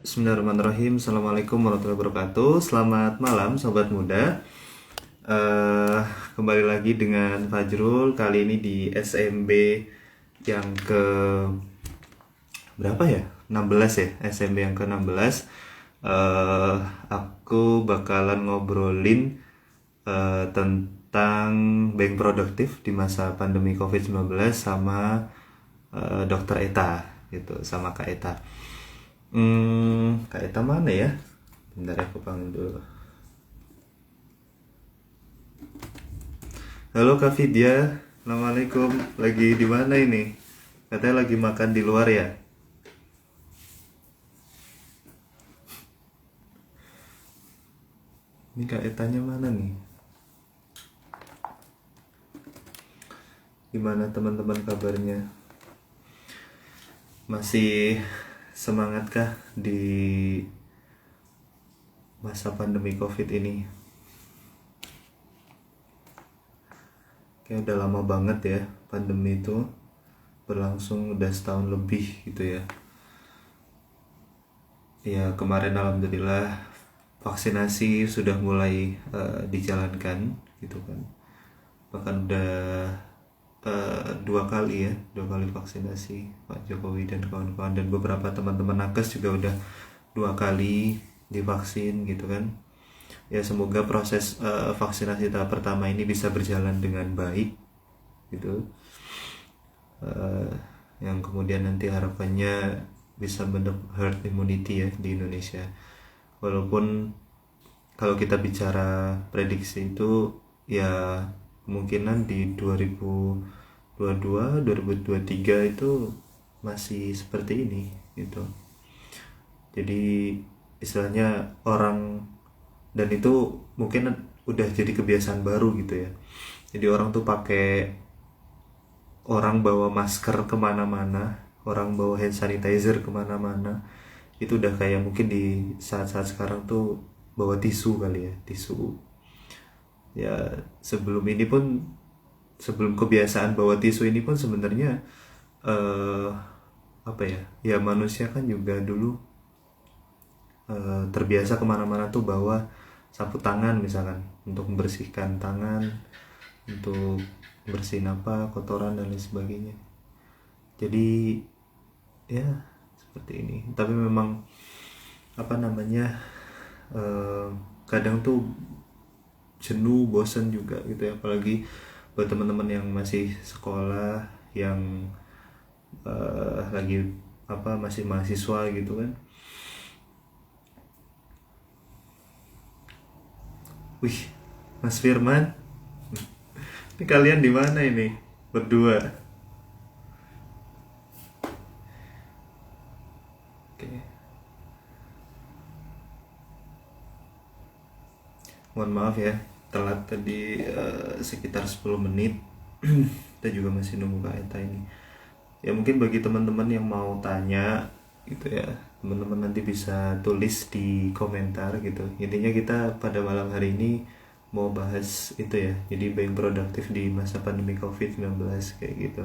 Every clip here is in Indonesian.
Bismillahirrahmanirrahim. Assalamualaikum warahmatullahi wabarakatuh. Selamat malam, sobat muda. Eh, Kembali lagi dengan Fajrul. Kali ini di SMB yang ke berapa ya? 16 ya. SMB yang ke 16. Eh, aku bakalan ngobrolin tentang being produktif di masa pandemi COVID-19 sama Dokter Eta gitu, sama Kak Eta. Kak Eta mana ya? Bentar ya, aku panggil dulu. Halo Kak Vidya, Assalamualaikum. Lagi di mana ini? Katanya lagi makan di luar ya? Ini Kak Etanya mana nih? Gimana teman-teman kabarnya? Masih semangatkah di masa pandemi COVID ini? Kayak udah lama banget ya pandemi itu berlangsung, udah setahun lebih gitu ya. Ya kemarin alhamdulillah vaksinasi sudah mulai dijalankan gitu kan. Bahkan udah dua kali vaksinasi Pak Jokowi dan kawan-kawan, dan beberapa teman-teman nakes juga udah dua kali divaksin gitu kan. Ya semoga proses vaksinasi tahap pertama ini bisa berjalan dengan baik gitu. Eh, yang kemudian nanti harapannya bisa bentuk herd immunity ya di Indonesia. Walaupun kalau kita bicara prediksi itu ya kemungkinan di 2022 2023 itu masih seperti ini gitu. Jadi istilahnya orang, dan itu mungkin udah jadi kebiasaan baru gitu ya. Jadi orang tuh pakai, orang bawa masker kemana-mana, orang bawa hand sanitizer kemana-mana. Itu udah kayak mungkin di saat-saat sekarang tuh bawa tisu kali ya, tisu. Ya sebelum ini pun, sebelum kebiasaan bawa tisu ini pun sebenarnya eh apa ya, ya manusia kan juga dulu terbiasa kemana-mana tuh bawa sapu tangan misalkan, untuk membersihkan tangan, untuk bersihin apa kotoran dan lain sebagainya. Jadi ya seperti ini. Tapi memang apa namanya, eh, kadang tuh jenuh, bosen juga gitu ya, apalagi buat teman-teman yang masih sekolah, yang lagi apa, masih mahasiswa gitu kan. Wih, Mas Firman, ini kalian di mana ini berdua? Oke, mohon maaf ya telat tadi sekitar 10 menit. Kita juga masih nunggu Kak Eta ini. Ya mungkin bagi teman-teman yang mau tanya gitu ya, teman-teman nanti bisa tulis di komentar gitu. Intinya kita pada malam hari ini mau bahas itu ya, jadi being produktif di masa pandemi COVID-19 kayak gitu.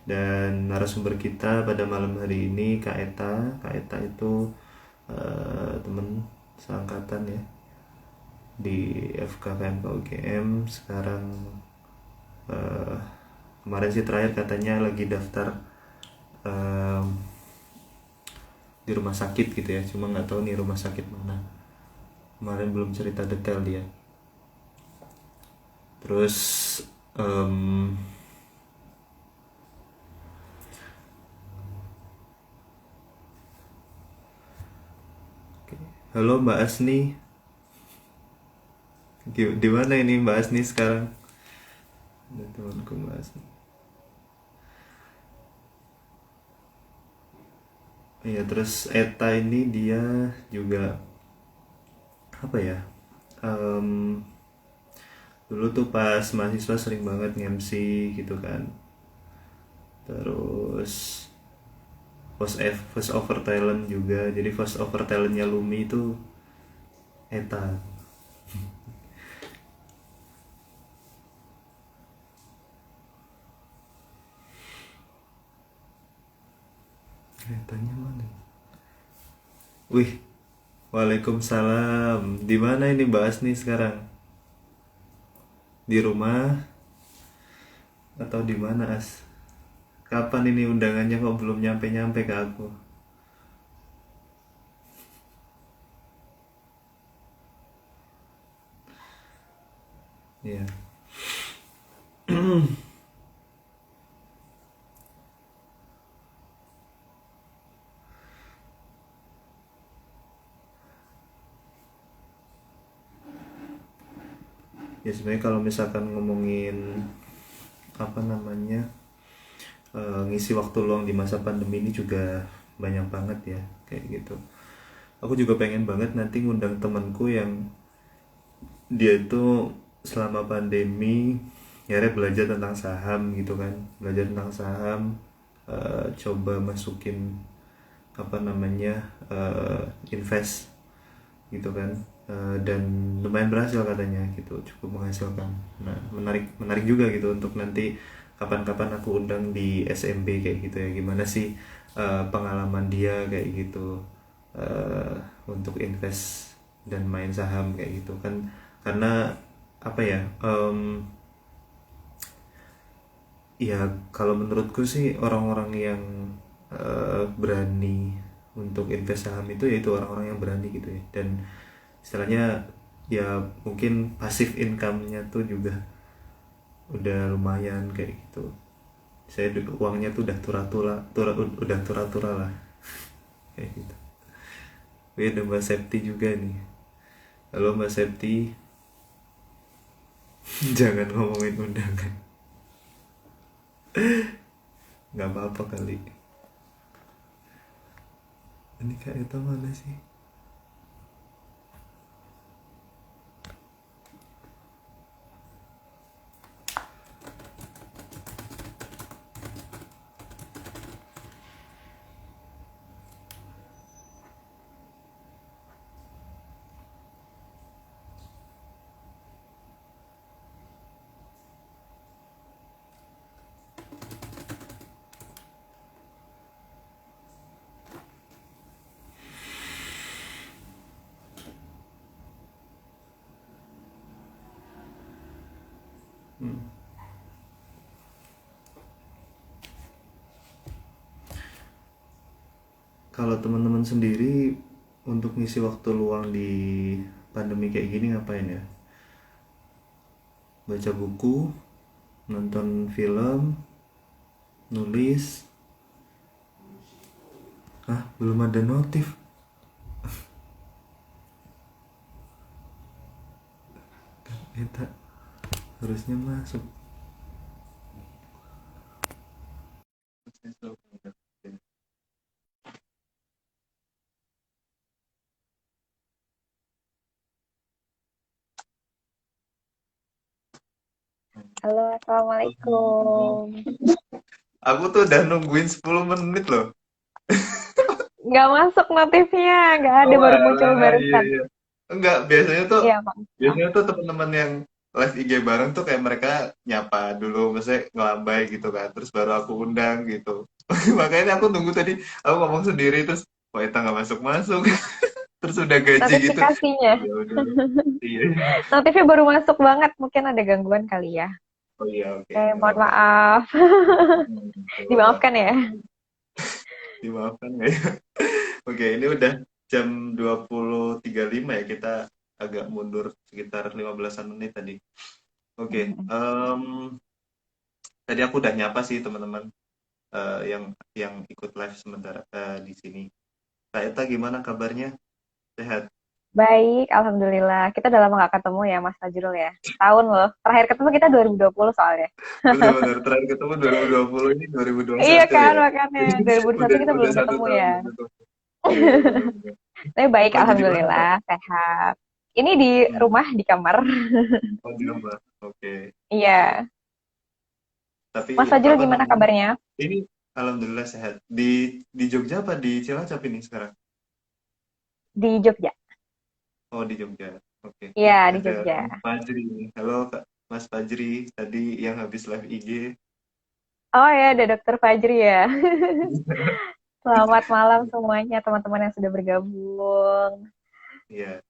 Dan narasumber kita pada malam hari ini Kak Eta. Kak Eta itu teman seangkatan ya di FKKMK UGM. Sekarang eh, kemarin sih terakhir katanya lagi daftar em, di rumah sakit gitu ya, cuma nggak tahu nih rumah sakit mana. Kemarin belum cerita detail dia. Terus em, halo Mbak Asni, di mana ini Mbak Asni sekarang? Ada temanku Mbak Asni. Iya, terus Eta ini dia juga apa ya? Em, Dulu tuh pas mahasiswa sering banget nge-MC gitu kan. Terus voice over talent juga. Jadi voice over talentnya Lumi itu Eta. Etanya mana? Wih, waalaikumsalam. Di mana ini bahas nih sekarang? Di rumah atau di mana, As? Kapan ini undangannya kok belum nyampe-nyampe ke aku? Iya. Ya sebenarnya kalau misalkan ngomongin apa namanya ngisi waktu luang di masa pandemi ini juga banyak banget ya kayak gitu. Aku juga pengen banget nanti ngundang temanku yang dia itu selama pandemi ya belajar tentang saham gitu kan, belajar tentang saham, coba masukin apa namanya invest gitu kan. Dan lumayan berhasil katanya gitu, cukup menghasilkan. Nah, menarik menarik juga gitu untuk nanti kapan-kapan aku undang di SMB kayak gitu ya, gimana sih pengalaman dia kayak gitu untuk invest dan main saham kayak gitu kan. Karena apa ya, ya kalau menurutku sih orang-orang yang berani untuk invest saham itu yaitu orang-orang yang berani gitu ya, dan istilahnya ya mungkin pasif income-nya tuh juga udah lumayan kayak gitu. Saya uangnya tuh udah udah tura-tura lah kayak gitu. Wih, ada Mbak Septi juga nih. Halo Mbak Septi. Jangan ngomongin undangan, nggak apa-apa kali. Ini Kak Eta mana sih? Hmm. Kalau teman-teman sendiri untuk ngisi waktu luang di pandemi kayak gini ngapain ya? Baca buku, nonton film, nulis. Ah, belum ada notif. Eta harusnya masuk. Halo, Assalamualaikum. Aku tuh udah nungguin 10 menit loh. Nggak masuk notifnya, nggak ada, Oh baru muncul alah, iya barusan. iya. Enggak, biasanya tuh Iya, Pak. biasanya tuh teman-teman yang live IG bareng tuh kayak mereka nyapa dulu, maksudnya ngelambai gitu kan, terus baru aku undang gitu. Makanya aku nunggu tadi, aku ngomong sendiri terus, wah Eta nggak masuk-masuk, terus udah gaji gitu. Notifikasinya. Oh ya udah, iya. Notifnya baru masuk banget, mungkin ada gangguan kali ya. Oh iya, oke, Oke, nggak mohon apa-apa. maaf. Nggak apa-apa. Dimaafkan ya. Dimaafkan nggak ya? Oke, ini udah jam 20.35 ya, kita agak mundur sekitar 15-an menit tadi. Oke, tadi aku udah nyapa sih teman-teman yang ikut live sementara di sini. Kak Eta gimana kabarnya? Sehat? Baik, Alhamdulillah. Kita udah lama nggak ketemu ya, Mas Fajrul ya. Tahun loh. Terakhir ketemu kita 2020 soalnya. Benar-benar terakhir ketemu 2020, ini Iya 2021 kan, ya. makanya 2021 kita Udah belum satu ketemu tahun ya. udah ketemu. Iya, iya, benar-benar. Tapi baik, Oh, jadi mana Kak? Alhamdulillah. Sehat. Ini di Hmm. rumah, di kamar. Oh, di rumah. Oke. Iya. Tapi Mas Fajrul apa gimana namanya? kabarnya? Ini alhamdulillah sehat. Di Jogja apa di Cilacap ini sekarang? Di Jogja. Oh, di Jogja. Oke. Iya, di Ada Jogja. Mas Fajri nih. Halo Kak Mas Fajri, tadi yang habis live IG. Oh ya, ada Dokter Fajri ya. Selamat malam semuanya teman-teman yang sudah bergabung. Iya.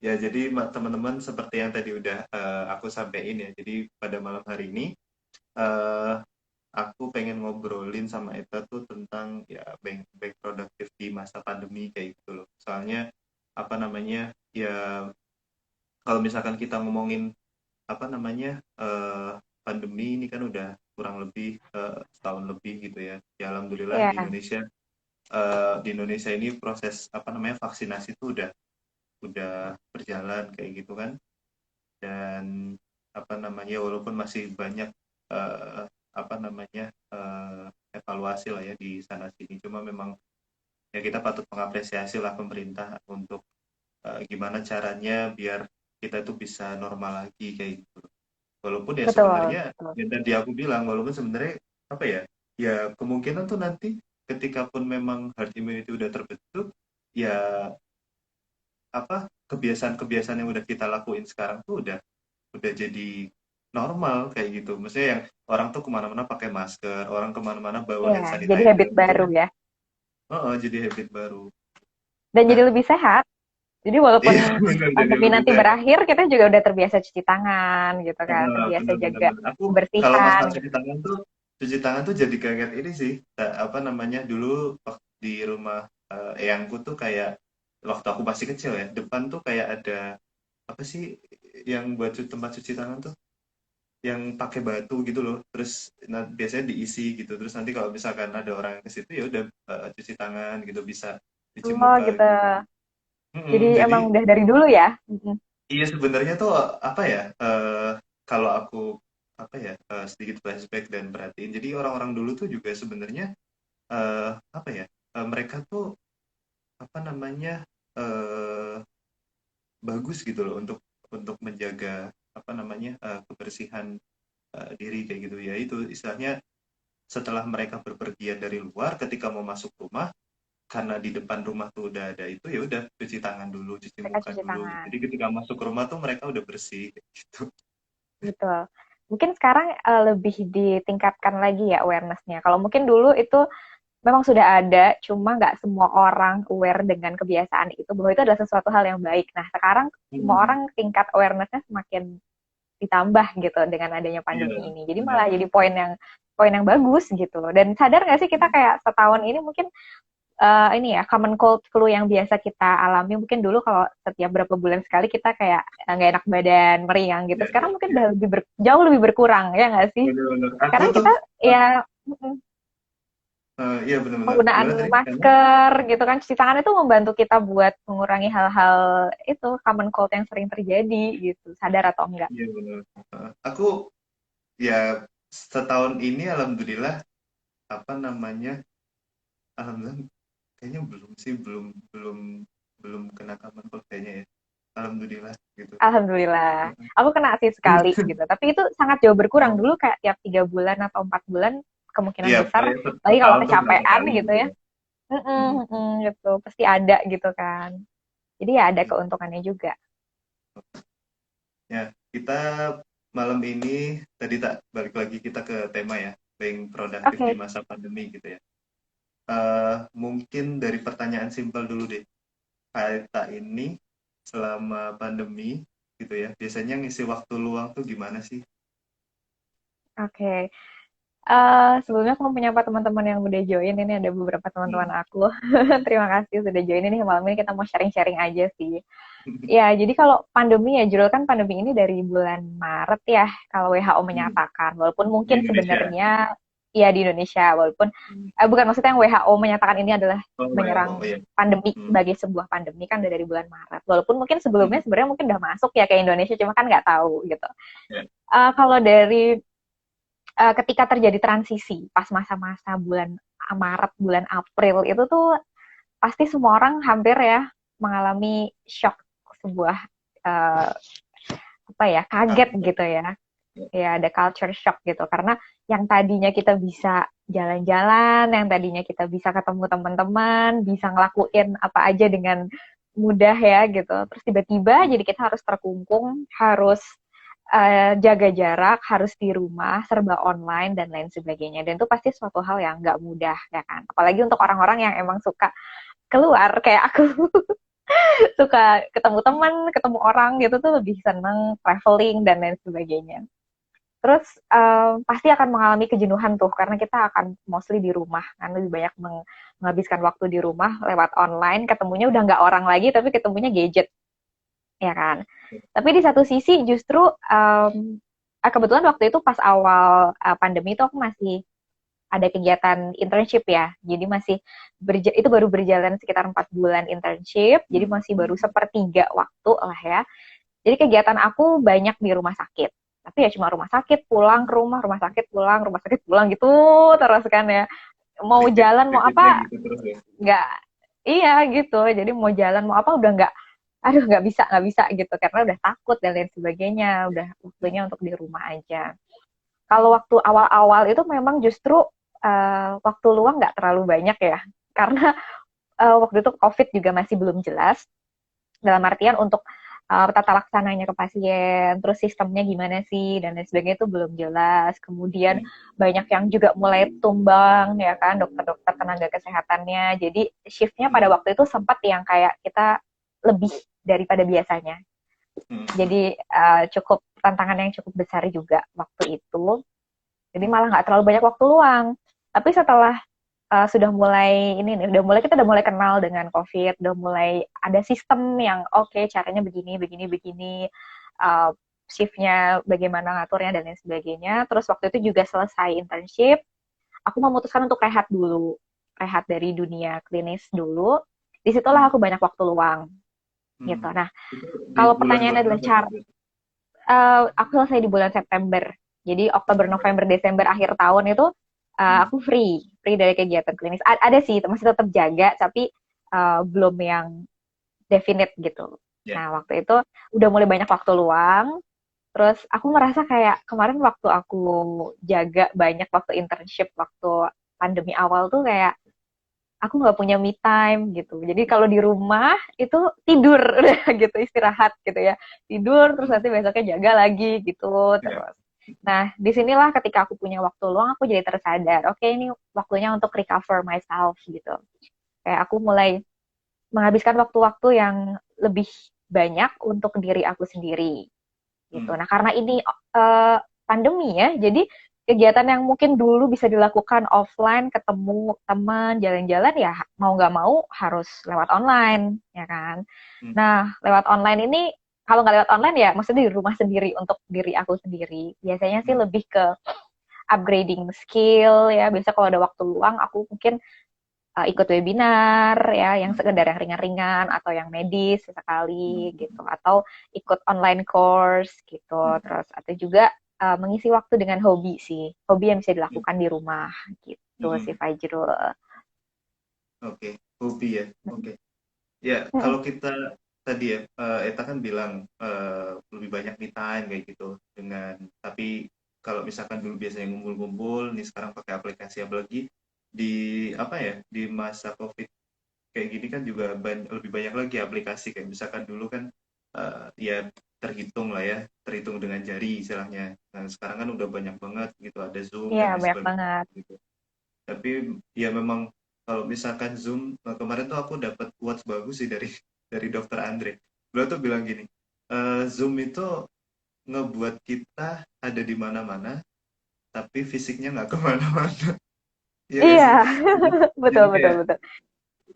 Ya, jadi teman-teman seperti yang tadi udah aku sampaikan ya. Jadi pada malam hari ini eh aku pengen ngobrolin sama Eta tuh tentang ya baik produktif di masa pandemi kayak gitu loh. Soalnya apa namanya? Ya kalau misalkan kita ngomongin apa namanya? Pandemi ini kan udah kurang lebih setahun lebih gitu ya. Ya alhamdulillah Ya, di Indonesia ini proses apa namanya vaksinasi itu udah berjalan kayak gitu kan. Dan apa namanya walaupun masih banyak apa namanya evaluasi lah ya di sana sini, cuma memang ya kita patut mengapresiasi lah pemerintah untuk gimana caranya biar kita tuh bisa normal lagi kayak gitu. Walaupun ya betul, sebenarnya betul. yang tadi aku bilang, walaupun sebenarnya apa ya, ya kemungkinan tuh nanti ketika pun memang herd immunity udah terbentuk, ya apa kebiasaan-kebiasaan yang udah kita lakuin sekarang tuh udah jadi normal kayak gitu. Maksudnya yang orang tuh kemana-mana pakai masker, orang kemana-mana bawa Ya, hand jadi habit sanitizer. baru Maksudnya, ya. oh, jadi habit baru. Dan jadi Nah, lebih sehat. Jadi iya walaupun benar jadi pandemi lebih nanti sehat. berakhir, kita juga udah terbiasa cuci tangan gitu kan, terbiasa Benar-benar. jaga Aku kalau kebersihan masalah gitu. cuci tangan tuh jadi kaget ini sih. Apa namanya dulu waktu di rumah eyangku tuh kayak waktu aku masih kecil ya, depan tuh kayak ada apa sih yang buat tempat cuci tangan tuh yang pakai batu gitu loh, terus biasanya diisi gitu, terus nanti kalau misalkan ada orang yang ke situ ya udah cuci tangan gitu, bisa cuci Oh muka gitu. gitu. Jadi Jadi emang udah dari dulu ya. Mm-mm. iya sebenarnya tuh apa ya, kalau aku apa ya sedikit flashback dan perhatiin, jadi orang-orang dulu tuh juga sebenarnya apa ya, mereka tuh apa namanya eh, bagus gitu loh untuk menjaga apa namanya kebersihan diri kayak gitu ya, itu istilahnya setelah mereka berpergian dari luar, ketika mau masuk rumah, karena di depan rumah tuh udah ada itu, ya udah cuci tangan dulu, cuci Mereka muka cuci dulu. tangan. Jadi ketika masuk rumah tuh mereka udah bersih kayak gitu. Betul. Mungkin sekarang lebih ditingkatkan lagi ya awareness-nya. Kalau mungkin dulu itu memang sudah ada, cuma nggak semua orang aware dengan kebiasaan itu, bahwa itu adalah sesuatu hal yang baik. Nah, sekarang semua Hmm, orang tingkat awareness-nya semakin ditambah gitu dengan adanya iya, pandemi ini. Jadi malah benar. jadi poin yang bagus gitu. Dan sadar nggak sih kita kayak setahun ini mungkin ini ya common cold flu yang biasa kita alami mungkin dulu kalau setiap berapa bulan sekali kita kayak nggak enak badan, meriang gitu. Iya, Sekarang iya, mungkin iya. udah jauh lebih berkurang ya nggak sih? Benar-benar. Aku Karena tuh, kita eh, ya iya benar-benar. penggunaan Gimana tadi? Karena, masker gitu kan, cuci tangan itu membantu kita buat mengurangi hal-hal itu common cold yang sering terjadi gitu, sadar atau enggak. iya benar. Aku ya setahun ini alhamdulillah apa namanya, alhamdulillah kayaknya belum sih, belum belum belum kena kapan kok kayaknya ya. Alhamdulillah gitu. Alhamdulillah. Aku kena sih sekali gitu. Tapi itu sangat jauh berkurang dulu kayak tiap 3 bulan atau 4 bulan kemungkinan Iya, besar. paling Lagi kalau setahun tuh berapa kecapean kali gitu gitu ya. ya. Hmm. Gitu. Pasti ada gitu kan. Jadi ya ada Iya. keuntungannya juga. Ya, kita malam ini tadi tak balik lagi kita ke tema ya, being produktif di Oke. masa pandemi gitu ya. Mungkin dari pertanyaan simpel dulu deh. Kayak ini selama pandemi gitu ya, biasanya ngisi waktu luang tuh gimana sih? Oke. Sebelumnya aku mau menyapa teman-teman yang udah join. Ini ada beberapa teman-teman Hmm. aku. Terima kasih sudah join ini. Malam ini kita mau sharing-sharing aja sih. Ya, jadi kalau pandemi ya, Jurul, kan pandemi ini dari bulan Maret ya, kalau WHO Hmm. menyatakan. Walaupun Di mungkin Indonesia. sebenarnya, ya di Indonesia, walaupun, Hmm. bukan maksudnya yang WHO menyatakan ini adalah Oh, WHO, oh menyerang ya. pandemi Hmm. sebagai sebuah pandemi kan udah dari bulan Maret. Walaupun mungkin sebelumnya Hmm. sebenarnya mungkin udah masuk ya ke Indonesia, cuma kan nggak tahu gitu. Ya. Kalau dari ketika terjadi transisi pas masa-masa bulan Maret, bulan April itu tuh pasti semua orang hampir ya mengalami shock, sebuah uh, apa ya, kaget Kaget ya. gitu ya. Ya. Ya ada culture shock gitu karena yang tadinya kita bisa jalan-jalan, yang tadinya kita bisa ketemu teman-teman, bisa ngelakuin apa aja dengan mudah ya gitu. Terus tiba-tiba jadi kita harus terkungkung, harus jaga jarak, harus di rumah, serba online dan lain sebagainya. Dan itu pasti suatu hal yang nggak mudah ya kan. Apalagi untuk orang-orang yang emang suka keluar kayak aku, suka ketemu teman, ketemu orang gitu tuh lebih seneng traveling dan lain sebagainya. Terus pasti akan mengalami kejenuhan tuh karena kita akan mostly di rumah kan, lebih banyak menghabiskan waktu di rumah lewat online, ketemunya udah nggak orang lagi tapi ketemunya gadget ya kan. Tapi di satu sisi justru kebetulan waktu itu pas awal pandemi itu aku masih ada kegiatan internship ya. Jadi masih itu baru berjalan sekitar 4 bulan internship. Jadi masih baru sepertiga waktu lah ya. Jadi kegiatan aku banyak di rumah sakit. Tapi ya cuma rumah sakit, pulang ke rumah sakit, pulang, rumah sakit, pulang gitu terus kan ya. Mau jalan, mau apa, gitu terus ya. nggak, iya gitu. Jadi mau jalan, mau apa udah nggak, aduh nggak bisa gitu. Karena udah takut dan lain sebagainya. Udah waktunya untuk di rumah aja. Kalau waktu awal-awal itu memang justru waktu luang nggak terlalu banyak ya. Karena waktu itu COVID juga masih belum jelas. Dalam artian untuk tata laksananya ke pasien, terus sistemnya gimana sih, dan lain sebagainya itu belum jelas. Kemudian banyak yang juga mulai tumbang, ya kan, dokter-dokter tenaga kesehatannya. Jadi shiftnya pada waktu itu sempat yang kayak kita lebih daripada biasanya. Jadi cukup tantangan yang cukup besar juga waktu itu. Jadi malah nggak terlalu banyak waktu luang. Tapi setelah sudah mulai ini nih, kita udah mulai kenal dengan COVID, udah mulai ada sistem yang oke, caranya begini, shiftnya bagaimana ngaturnya dan lain sebagainya. Terus waktu itu juga selesai internship, aku memutuskan untuk rehat dulu, rehat dari dunia klinis dulu. Disitulah aku banyak waktu luang, gitu. Nah, Itu di kalau bulan pertanyaannya adalah berapa tuh? aku selesai di bulan September. Jadi Oktober, November, Desember akhir tahun itu aku free dari kegiatan klinis. Ada sih, masih tetap jaga, tapi belum yang definite gitu. Ya. Nah, waktu itu udah mulai banyak waktu luang. Terus aku merasa kayak kemarin waktu aku jaga banyak waktu internship, waktu pandemi awal tuh kayak aku nggak punya me time gitu. Jadi kalau di rumah itu tidur udah gitu, istirahat gitu ya. Tidur terus nanti besoknya jaga lagi gitu Ya. terus. Nah, disinilah ketika aku punya waktu luang, aku jadi tersadar, oke, ini waktunya untuk recover myself gitu. Kayak aku mulai menghabiskan waktu-waktu yang lebih banyak untuk diri aku sendiri gitu. Nah, karena ini pandemi ya, jadi kegiatan yang mungkin dulu bisa dilakukan offline, ketemu teman, jalan-jalan ya mau nggak mau harus lewat online, ya kan. Nah, lewat online ini, kalau nggak lewat online ya maksudnya di rumah sendiri untuk diri aku sendiri. Biasanya sih lebih ke upgrading skill ya. Biasa kalau ada waktu luang aku mungkin ikut webinar ya yang sekedar yang ringan-ringan atau yang medis sesekali gitu, atau ikut online course gitu. Terus atau juga mengisi waktu dengan hobi sih, hobi yang bisa dilakukan di rumah gitu sih Fajrul. Oke, hobi ya. Oke. Ya, kalau kita tadi ya, Eta kan bilang lebih banyak me time kayak gitu dengan, tapi kalau misalkan dulu biasanya ngumpul-ngumpul, nih sekarang pakai aplikasi, apalagi di apa ya, di masa COVID kayak gini kan juga lebih banyak lagi aplikasi, kayak misalkan dulu kan ya terhitung lah ya, terhitung dengan jari istilahnya. Nah, sekarang kan udah banyak banget gitu, ada Zoom Iya, dan lain banyak sebagainya banget. gitu. Tapi ya memang kalau misalkan Zoom, kemarin tuh aku dapat quotes bagus sih dari dokter Andre. Beliau tuh bilang gini, Zoom itu ngebuat kita ada di mana-mana tapi fisiknya nggak kemana-mana. Iya nggak Iya, sih? betul Jadi betul kayak betul.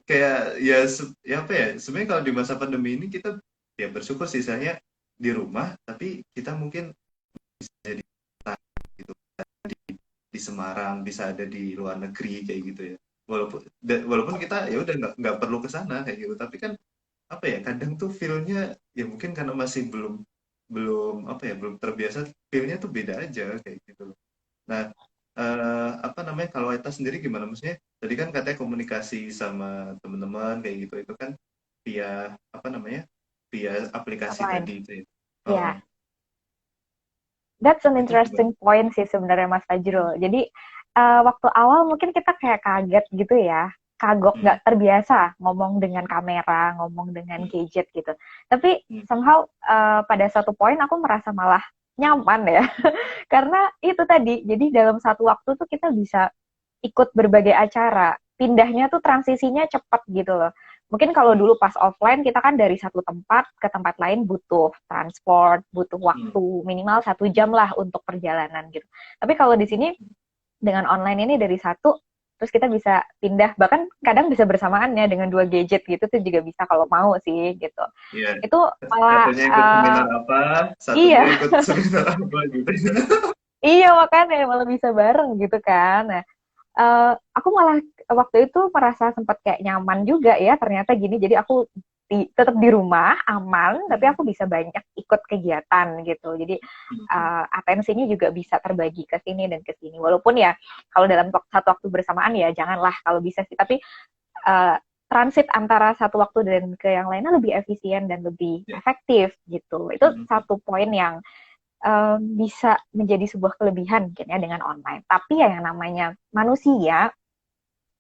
kayak ya, ya apa ya, sebenarnya kalau di masa pandemi ini kita ya bersyukur sih, misalnya di rumah tapi kita mungkin jadi gitu, di Semarang, bisa ada di luar negeri kayak gitu ya. Walaupun kita ya udah nggak perlu ke sana kayak gitu, tapi kan apa ya, kadang tuh feel-nya ya mungkin karena masih belum belum apa ya, belum terbiasa, feel-nya tuh beda aja kayak gitu. Nah, apa namanya, kalau Eta sendiri gimana? Maksudnya tadi kan katanya komunikasi sama teman-teman kayak gitu, itu kan via apa namanya, via aplikasi Online. tadi itu ya. Heeh. Iya, that's an Itu gimana? interesting point sih sebenarnya Mas Fajrul. Jadi waktu awal mungkin kita kayak kaget gitu ya, kagok, Hmm, nggak terbiasa ngomong dengan kamera, ngomong dengan hmm, gadget gitu. Tapi hmm, somehow pada satu poin aku merasa malah nyaman ya. Karena itu tadi, jadi dalam satu waktu tuh kita bisa ikut berbagai acara. Pindahnya tuh transisinya cepat gitu loh. Mungkin kalau dulu pas offline kita kan dari satu tempat ke tempat lain butuh transport, butuh waktu minimal 1 jam lah untuk perjalanan gitu. Tapi kalau di sini dengan online ini dari satu, terus kita bisa pindah, bahkan kadang bisa bersamaan ya dengan 2 gadget gitu tuh juga bisa kalau mau sih gitu. Iya. Itu malah Satunya ikut seminar apa, satunya iya, ikut seminar apa gitu. iya makanya malah bisa bareng gitu kan. Nah, aku malah waktu itu merasa sempat kayak nyaman juga ya ternyata gini. Jadi aku tetap di rumah aman, tapi aku bisa banyak ikut kegiatan gitu. Jadi atensinya juga bisa terbagi ke sini dan ke sini. Walaupun ya kalau dalam satu waktu bersamaan ya janganlah kalau bisa sih. Tapi transit antara satu waktu dan ke yang lainnya lebih efisien dan lebih efektif gitu. Itu satu poin yang bisa menjadi sebuah kelebihan mungkin ya dengan online. Tapi ya yang namanya manusia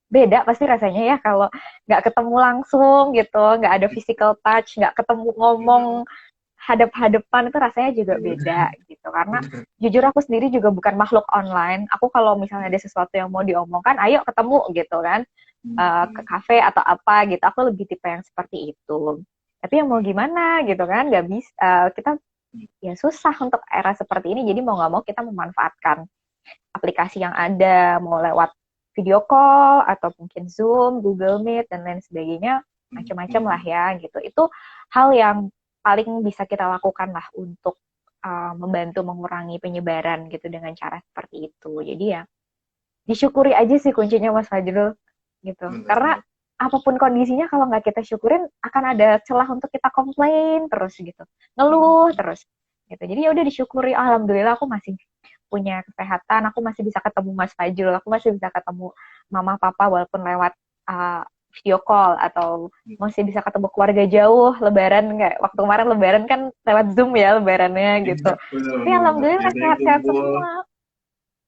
beda pasti rasanya ya kalau nggak ketemu langsung gitu, nggak ada physical touch, nggak ketemu ngomong hadap-hadapan itu rasanya juga beda gitu. Karena jujur aku sendiri juga bukan makhluk online. Aku kalau misalnya ada sesuatu yang mau diomongkan, ayo ketemu gitu kan, ke kafe atau apa gitu. Aku lebih tipe yang seperti itu. Tapi yang mau gimana gitu kan, nggak bisa. Kita ya susah untuk era seperti ini. Jadi mau nggak mau kita memanfaatkan aplikasi yang ada, mau lewat video call atau mungkin Zoom, Google Meet dan lain sebagainya, macam-macam lah ya gitu. Itu hal yang paling bisa kita lakukan lah untuk membantu mengurangi penyebaran gitu dengan cara seperti itu. Jadi ya disyukuri aja sih kuncinya Mas Fajrul gitu. Karena apapun kondisinya kalau nggak kita syukurin akan ada celah untuk kita komplain terus gitu, ngeluh terus gitu. Jadi ya udah disyukuri, alhamdulillah aku masih punya kesehatan, aku masih bisa ketemu Mas Fajrul, aku masih bisa ketemu mama papa walaupun lewat video call, atau masih bisa ketemu keluarga jauh lebaran. Nggak, waktu kemarin lebaran kan lewat Zoom ya lebarannya gitu. Tapi alhamdulillah sehat-sehat semua.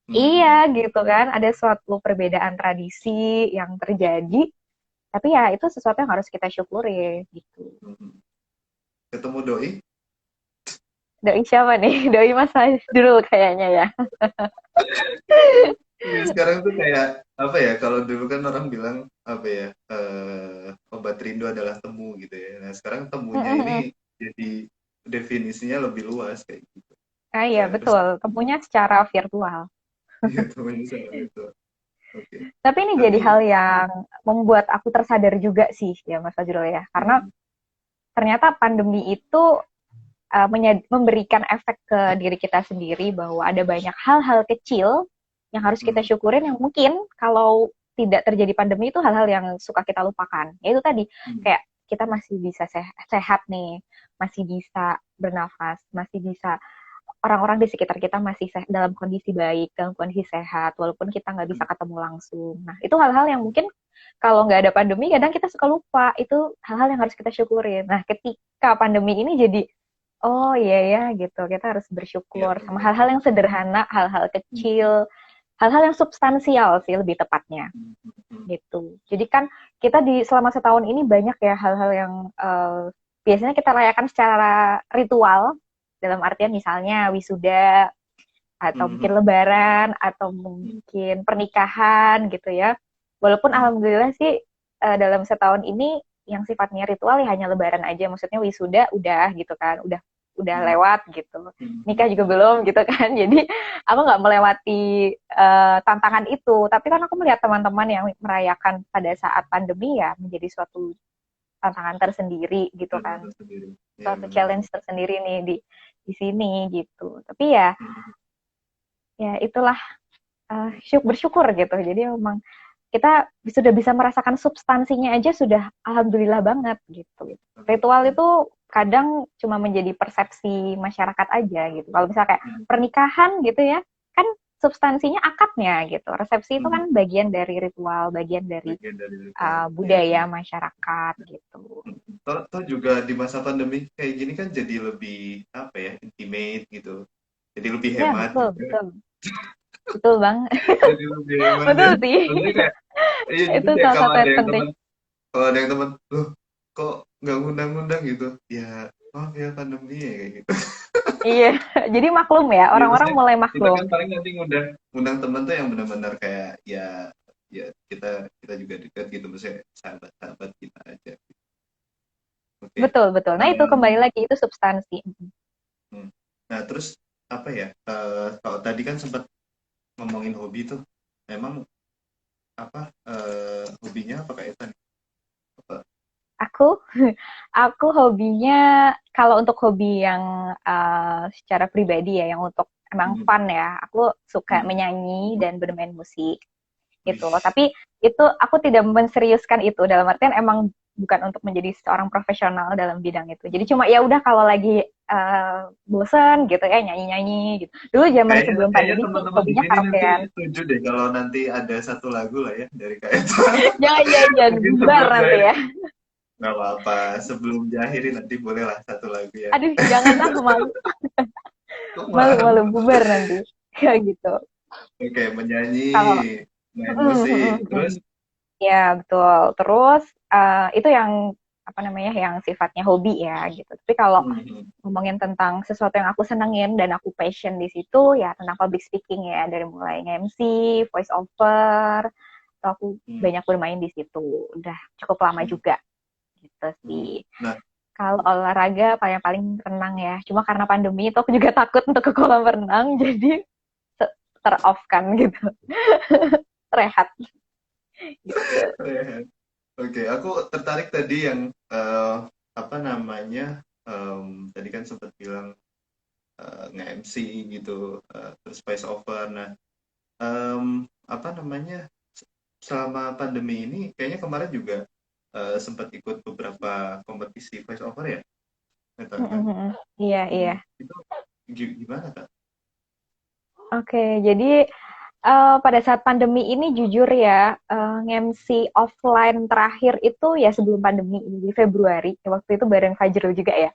Iya gitu kan, ada suatu perbedaan tradisi yang terjadi, tapi ya itu sesuatu yang harus kita syukuri gitu. Ketemu doi? Doi siapa nih? Doi Mas dulu kayaknya ya. Sekarang tuh kayak apa ya? Kalau dulu kan orang bilang apa ya? Obat rindu adalah temu gitu ya. Nah sekarang temunya ini jadi definisinya lebih luas kayak gitu. Ah iya Harus betul, temunya secara virtual. iya temunya sama itu. Oke. Tapi ini jadi Tapi hal yang membuat aku tersadar juga sih ya Mas Fajrul ya. Karena ternyata pandemi itu memberikan efek ke diri kita sendiri bahwa ada banyak hal-hal kecil yang harus kita syukurin yang mungkin kalau tidak terjadi pandemi itu hal-hal yang suka kita lupakan. Ya itu tadi, kayak kita masih bisa sehat nih, masih bisa bernafas, masih bisa orang-orang di sekitar kita masih dalam kondisi baik, dalam kondisi sehat, walaupun kita nggak bisa ketemu langsung. Nah, itu hal-hal yang mungkin kalau nggak ada pandemi, kadang kita suka lupa. Itu hal-hal yang harus kita syukurin. Nah, ketika pandemi ini jadi, oh iya ya gitu, kita harus bersyukur sama hal-hal yang sederhana, hal-hal kecil, hal-hal yang substansial sih lebih tepatnya gitu. Jadi kan kita selama setahun ini banyak ya hal-hal yang biasanya kita rayakan secara ritual, dalam artian misalnya wisuda atau mungkin lebaran atau mungkin pernikahan gitu ya. Walaupun alhamdulillah sih dalam setahun ini yang sifatnya ritual ya hanya lebaran aja, maksudnya wisuda udah gitu kan, udah lewat gitu, nikah juga belum gitu kan. Jadi aku nggak melewati tantangan itu, tapi kan aku melihat teman-teman yang merayakan pada saat pandemi ya menjadi suatu tantangan tersendiri gitu kan, suatu challenge tersendiri nih di sini gitu. Tapi ya itulah bersyukur gitu. Jadi memang kita sudah bisa merasakan substansinya aja sudah alhamdulillah banget gitu. Ritual itu kadang cuma menjadi persepsi masyarakat aja gitu. Kalau misalnya kayak pernikahan gitu ya, kan substansinya akadnya gitu. Resepsi itu kan bagian dari ritual, bagian dari budaya masyarakat gitu. Toh juga di masa pandemi kayak gini kan jadi lebih apa ya, intimate gitu. Jadi lebih Ya, hemat. betul, betul. Betul bang. Jadi lebih hemat Betul ya. sih. Maksudnya kayak, iya jadi Itu kayak salah kalau satu ada yang yang penting. teman, kalau ada yang teman, loh kok nggak ngundang-ngundang gitu, ya maaf ya pandemi ya kayak gitu. Iya, jadi maklum ya, Iya, orang-orang maksudnya mulai kita maklum. kan paling nanti ngundang ngundang temen tuh yang benar-benar kayak ya ya kita kita juga dekat gitu, maksudnya sahabat-sahabat kita aja. Oke. Betul, betul. Nah itu kembali lagi, itu substansi. Hmm. Nah, terus apa ya? Kalau tadi kan sempat ngomongin hobi tuh, emang apa hobinya apa Kak Etan? Apa? Aku, aku hobinya, kalau untuk hobi yang secara pribadi ya, yang untuk emang Hmm. fun ya, aku suka Hmm. menyanyi dan bermain musik gitu. Wih. Tapi itu aku tidak menseriuskan itu, dalam artian emang bukan untuk menjadi seorang profesional dalam bidang itu. Jadi cuma ya udah kalau lagi bosan gitu ya nyanyi-nyanyi gitu. Dulu zaman Kayaknya sebelum kayaknya pandemi sih teman-teman di hobinya sini nanti karaokean. setuju deh kalau nanti ada satu lagu lah ya dari Kak Etan. Jangan, jangan, jangan Mungkin bubar sebelum nanti diakhiri ya. nggak apa-apa, sebelum diakhiri nanti bolehlah satu lagu ya. Aduh, jangan, ah, malu, Kok malu, malu malu? bubar nanti. Kayak gitu. Oke, menyanyi, Kalau main musik, terus ya betul. Terus itu yang apa namanya yang sifatnya hobi ya gitu. Tapi kalau hmm, ngomongin tentang sesuatu yang aku senengin dan aku passion di situ ya tentang public speaking ya, dari mulai MC, voice over, atau aku hmm, banyak bermain di situ. Udah cukup lama hmm, juga gitu hmm. sih. Nah, Kalau olahraga paling paling renang ya. Cuma karena pandemi itu aku juga takut untuk ke kolam renang jadi ter-off kan gitu. Rehat gitu. oke, aku tertarik tadi yang apa namanya, tadi kan sempat bilang nge-MC gitu, terus voice over. Nah, apa namanya, selama pandemi ini, kayaknya kemarin juga sempat ikut beberapa kompetisi voice over ya, Nathan, kan? Iya, iya. Itu gimana, Kak? Oke, jadi pada saat pandemi ini jujur ya, nge-MC offline terakhir itu ya sebelum pandemi ini di Februari. Waktu itu bareng Fajrul juga ya,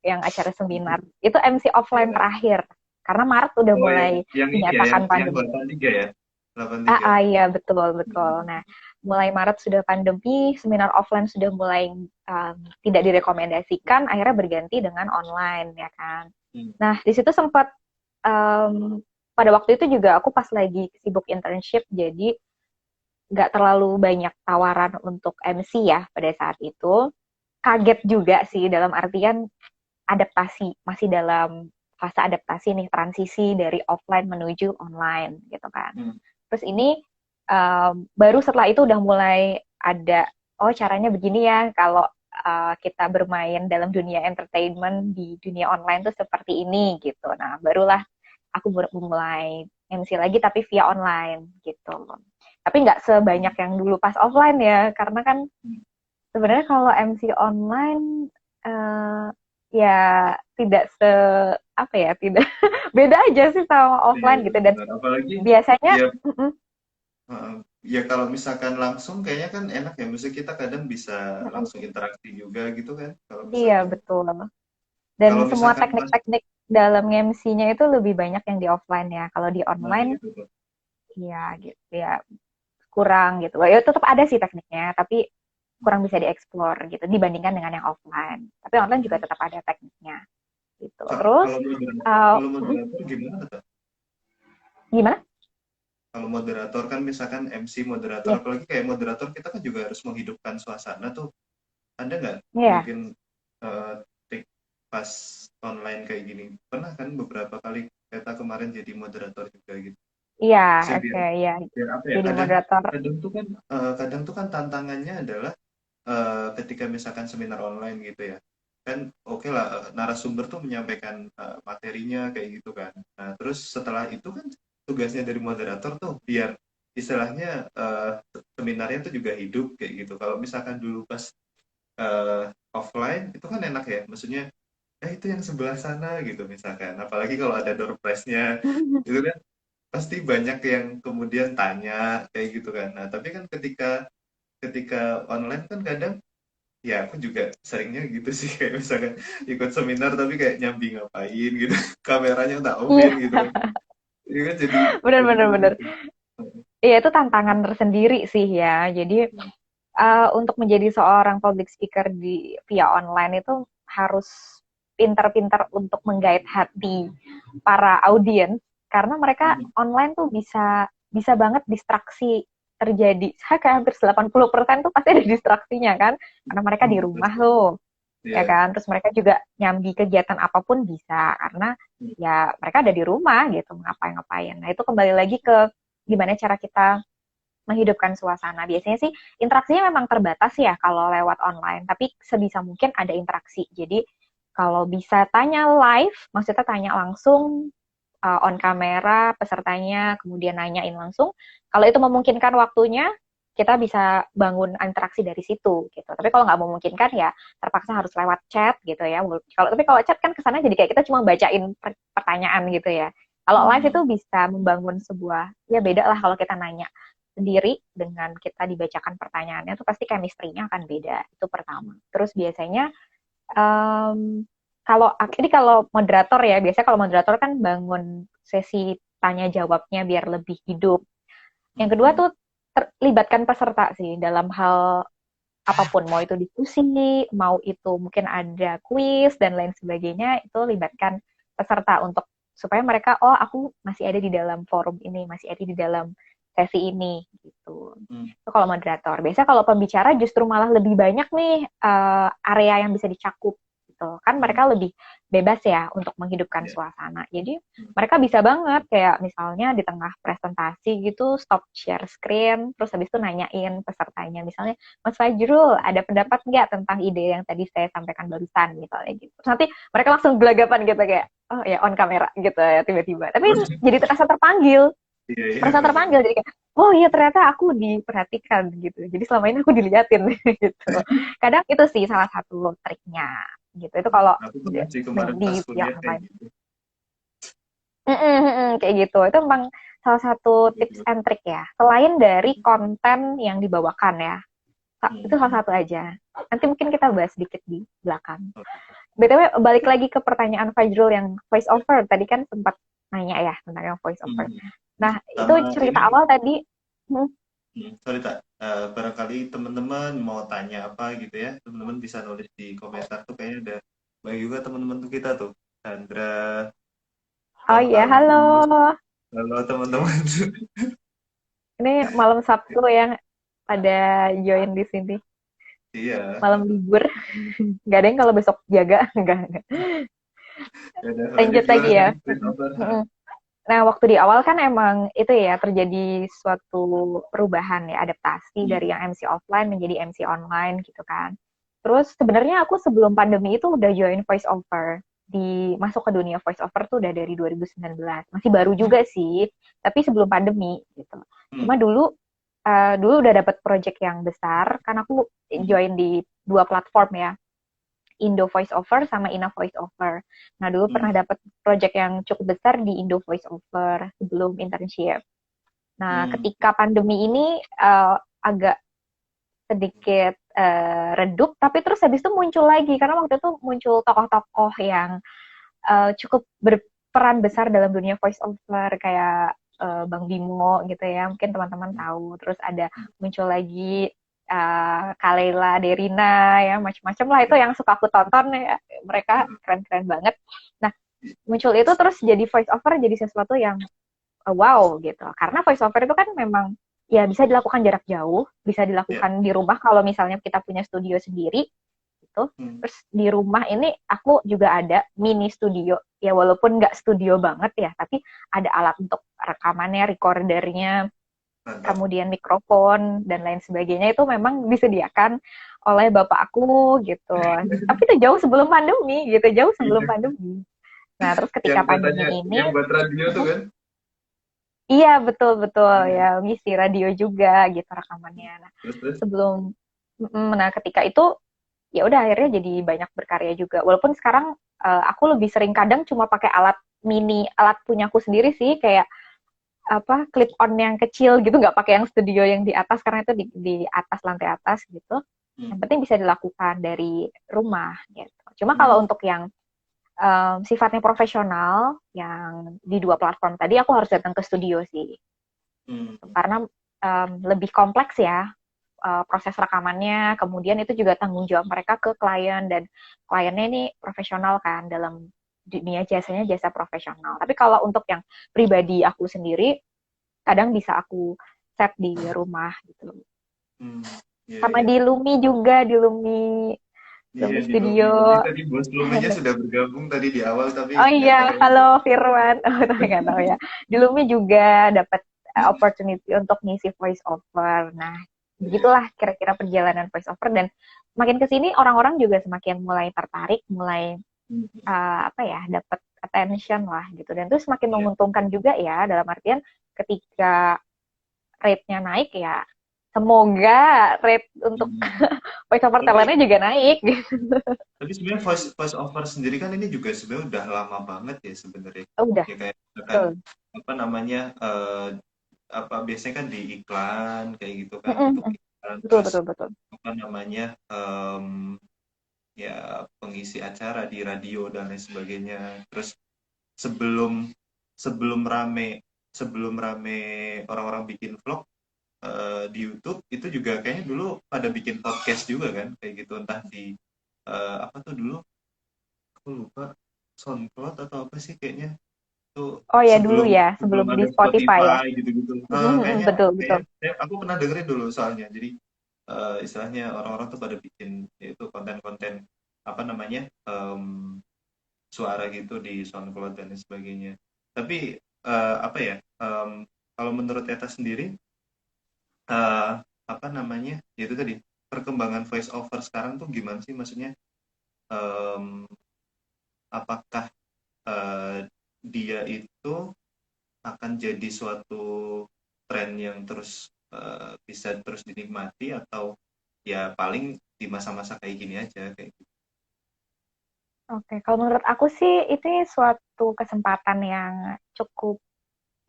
yang acara seminar. Itu MC offline Ya. terakhir. Karena Maret udah Oh, mulai yang ini ya, dinyatakan yang pandemi. 83 ya, 83. Iya betul betul. Hmm. Nah, mulai Maret sudah pandemi, seminar offline sudah mulai tidak direkomendasikan, akhirnya berganti dengan online ya kan. Hmm. Nah, di situ sempat pada waktu itu juga aku pas lagi sibuk internship, jadi nggak terlalu banyak tawaran untuk MC ya pada saat itu. Kaget juga sih dalam artian adaptasi, masih dalam fase adaptasi nih, transisi dari offline menuju online gitu kan. Hmm. Terus ini baru setelah itu udah mulai ada, oh caranya begini ya kalau kita bermain dalam dunia entertainment di dunia online tuh seperti ini gitu. Nah, barulah aku mulai MC lagi tapi via online gitu. Tapi nggak sebanyak yang dulu pas offline ya, karena kan sebenarnya kalau MC online uh, ya tidak se apa ya, tidak beda aja sih sama Iya, offline gitu. Dan benar. Apalagi biasanya ya, ya kalau misalkan langsung kayaknya kan enak ya. Maksudnya kita kadang bisa langsung interaksi juga gitu kan. Kalau iya misalkan betul. Dan kalau semua misalkan pas teknik-teknik dalam MC-nya itu lebih banyak yang di offline ya. Kalau di nah online itu tuh. ya gitu ya kurang gitu. Ya tetap ada sih tekniknya, tapi kurang bisa dieksplor gitu dibandingkan dengan yang offline. Tapi online juga tetap ada tekniknya gitu. Terus Kalau uh, kalau moderator gimana tuh? gimana? Kalau moderator kan misalkan MC moderator, Ya, apalagi kayak moderator kita kan juga harus menghidupkan suasana tuh. Ada nggak ya, mungkin eh, trik pas online kayak gini? Pernah kan beberapa kali kita kemarin jadi moderator juga gitu. iya, Saya oke, biar ya. biar apa ya? Jadi Kadang moderator. kadang tuh kan tantangannya adalah ketika misalkan seminar online gitu ya. Kan oke lah narasumber tuh menyampaikan materinya kayak gitu kan. Nah, terus setelah itu kan tugasnya dari moderator tuh biar istilahnya seminarnya tuh juga hidup kayak gitu. Kalau misalkan dulu pas offline itu kan enak ya. Maksudnya itu yang sebelah sana gitu misalkan. Apalagi kalau ada door prize-nya itu kan pasti banyak yang kemudian tanya kayak gitu kan. Nah, tapi kan ketika ketika online kan kadang ya aku juga seringnya gitu sih kayak misalkan ikut seminar tapi kayak nyambi ngapain gitu kameranya tak omin Iya, gitu kan ini kan benar jadi benar benar. rumit. Iya, itu tantangan tersendiri sih ya. Jadi untuk menjadi seorang public speaker di via online itu harus pintar-pintar untuk menggait hati para audiens, karena mereka online tuh bisa banget distraksi terjadi. Saya kayak hampir 80% tuh pasti ada distraksinya kan, karena mereka di rumah tuh, ya kan. Terus mereka juga nyambi kegiatan apapun bisa, karena ya mereka ada di rumah gitu, ngapain-ngapain. Nah itu kembali lagi ke gimana cara kita menghidupkan suasana. Biasanya sih interaksinya memang terbatas ya kalau lewat online, tapi sebisa mungkin ada interaksi. Jadi kalau bisa tanya live, maksudnya tanya langsung on kamera pesertanya, kemudian nanyain langsung. Kalau itu memungkinkan waktunya, kita bisa bangun interaksi dari situ gitu. Tapi kalau nggak memungkinkan ya terpaksa harus lewat chat gitu ya. Tapi kalau chat kan kesannya jadi kayak kita cuma bacain pertanyaan gitu ya. Kalau live itu bisa membangun sebuah, ya beda lah kalau kita nanya sendiri dengan kita dibacakan pertanyaannya tuh pasti chemistry-nya akan beda. Itu pertama. Terus biasanya kalau moderator ya, biasanya kalau moderator kan bangun sesi tanya jawabnya biar lebih hidup. Yang kedua tuh libatkan peserta sih dalam hal apapun, mau itu diskusi, mau itu mungkin ada kuis dan lain sebagainya, itu libatkan peserta untuk supaya mereka, oh aku masih ada di dalam forum ini, masih ada di dalam sesi ini gitu. Itu kalau moderator. Biasanya kalau pembicara justru malah lebih banyak nih area yang bisa dicakup gitu. Kan mereka lebih bebas ya untuk menghidupkan suasana. Jadi mereka bisa banget kayak misalnya di tengah presentasi gitu stop share screen, terus habis itu nanyain pesertanya misalnya, Mas Fajrul ada pendapat nggak tentang ide yang tadi saya sampaikan barusan misalnya gitu. Terus nanti mereka langsung gelagapan gitu kayak, oh ya on kamera gitu ya tiba-tiba. Tapi jadi terasa terpanggil. Merasa terpanggil, jadi kayak, oh iya ternyata aku diperhatikan gitu. Jadi selama ini aku diliatin gitu. Kadang itu sih salah satu triknya gitu. Itu kalau di yang lain. Kayak gitu. Itu memang salah satu tips and trick ya. Selain dari konten yang dibawakan ya. Itu salah satu aja. Nanti mungkin kita bahas sedikit di belakang. BTW balik lagi ke pertanyaan Fajrul yang voice over. Tadi kan sempat nanya ya tentang yang voice over. Nah, itu cerita awal tadi. Sorry tak, barangkali teman-teman mau tanya apa gitu ya, teman-teman bisa nulis di komentar tuh, kayaknya ada banyak juga teman-teman tuh kita tuh, Sandra. Oh iya, halo. Halo teman-teman. Ini malam Sabtu yang pada join di sini. Iya. Malam libur. Gak ada yang kalau besok jaga. Enggak. Lanjut lagi ya. Nah, waktu di awal kan emang itu ya terjadi suatu perubahan ya, adaptasi dari yang MC offline menjadi MC online gitu kan. Terus sebenarnya aku sebelum pandemi itu udah join voice over. Masuk ke dunia voice over tuh udah dari 2019. Masih baru juga sih, tapi sebelum pandemi gitu. Cuma dulu udah dapat project yang besar, kan aku join di 2 platform ya. Indo Voice Over sama Ina Voice Over. Nah, dulu pernah dapat project yang cukup besar di Indo Voice Over sebelum internship. Nah, ketika pandemi ini agak sedikit redup, tapi terus habis itu muncul lagi, karena waktu itu muncul tokoh-tokoh yang cukup berperan besar dalam dunia voice over, kayak Bang Bimo gitu ya, mungkin teman-teman tahu. Terus ada muncul lagi Kalela, Derina, ya macam-macam lah, itu yang suka aku tonton ya, mereka keren-keren banget. Nah, muncul itu terus jadi voice over jadi sesuatu yang wow gitu, karena voice over itu kan memang ya bisa dilakukan jarak jauh, bisa dilakukan di rumah kalau misalnya kita punya studio sendiri gitu. Terus di rumah ini aku juga ada mini studio ya, walaupun nggak studio banget ya, tapi ada alat untuk rekamannya, recordernya, kemudian mikrofon dan lain sebagainya itu memang disediakan oleh bapak aku gitu. Tapi itu jauh sebelum pandemi gitu, jauh sebelum pandemi. Nah, terus ketika pandemi ini yang buat radio tuh kan? Iya, betul ya, ngisi radio juga gitu rekamannya. Nah, ketika itu ya udah akhirnya jadi banyak berkarya juga. Walaupun sekarang aku lebih sering kadang cuma pakai alat punyaku sendiri sih, kayak clip on yang kecil gitu, nggak pakai yang studio yang di atas karena itu di atas, lantai atas gitu. Yang penting bisa dilakukan dari rumah gitu. Cuma kalau untuk yang sifatnya profesional yang di 2 platform tadi, aku harus datang ke studio sih. Karena lebih kompleks ya proses rekamannya, kemudian itu juga tanggung jawab mereka ke klien, dan kliennya ini profesional kan dalam dunia jasanya, jasa profesional. Tapi kalau untuk yang pribadi aku sendiri, kadang bisa aku set di rumah gitu. Hmm, iya, Sama iya. di Lumi juga, di Lumi Iya, Lumi di Lumi. Ini Studio. tadi bos Luminya sudah bergabung tadi di awal, tapi Oh nggak iya, tahu ya. halo Firwan. Oh, tapi nggak tahu ya. Di Lumi juga dapat opportunity untuk ngisi voice over. Nah, Iya. begitulah kira-kira perjalanan voice over, dan semakin ke sini orang-orang juga semakin mulai tertarik, mulai Hmm, apa ya, dapat attention lah gitu. Dan itu semakin iya. menguntungkan juga ya, dalam artian ketika rate-nya naik ya, semoga rate untuk Hmm. voice over Tapi talentnya juga naik gitu. tapi sebenarnya voice over sendiri kan ini juga sebenarnya udah lama banget ya sebenarnya. Oh, udah, Ya kayak misalkan betul. apa namanya apa biasanya kan di iklan kayak gitu kan, Mm-mm, untuk iklan betul, terus betul, betul. apa namanya ya pengisi acara di radio dan lain sebagainya. Terus sebelum sebelum rame sebelum rame orang-orang bikin vlog di YouTube itu juga kayaknya dulu pada bikin podcast juga kan kayak gitu, entah di apa tuh dulu aku lupa, SoundCloud atau apa sih kayaknya tuh, Oh ya, dulu sebelum ya, sebelum sebelum di ada Spotify ya. Spotify gitu-gitu. Kayaknya Betul, betul. kayaknya aku pernah dengerin dulu soalnya. Jadi istilahnya orang-orang tuh pada bikin itu konten-konten apa namanya suara gitu di SoundCloud dan lain sebagainya. Tapi apa ya? Kalau menurut Eta sendiri eh, apa namanya? Ya itu tadi perkembangan voice over sekarang tuh gimana sih? Maksudnya em, apakah eh, dia itu akan jadi suatu tren yang terus bisa terus dinikmati, atau ya paling di masa-masa kayak gini aja kayak gitu. Oke, kalau menurut aku sih itu suatu kesempatan yang cukup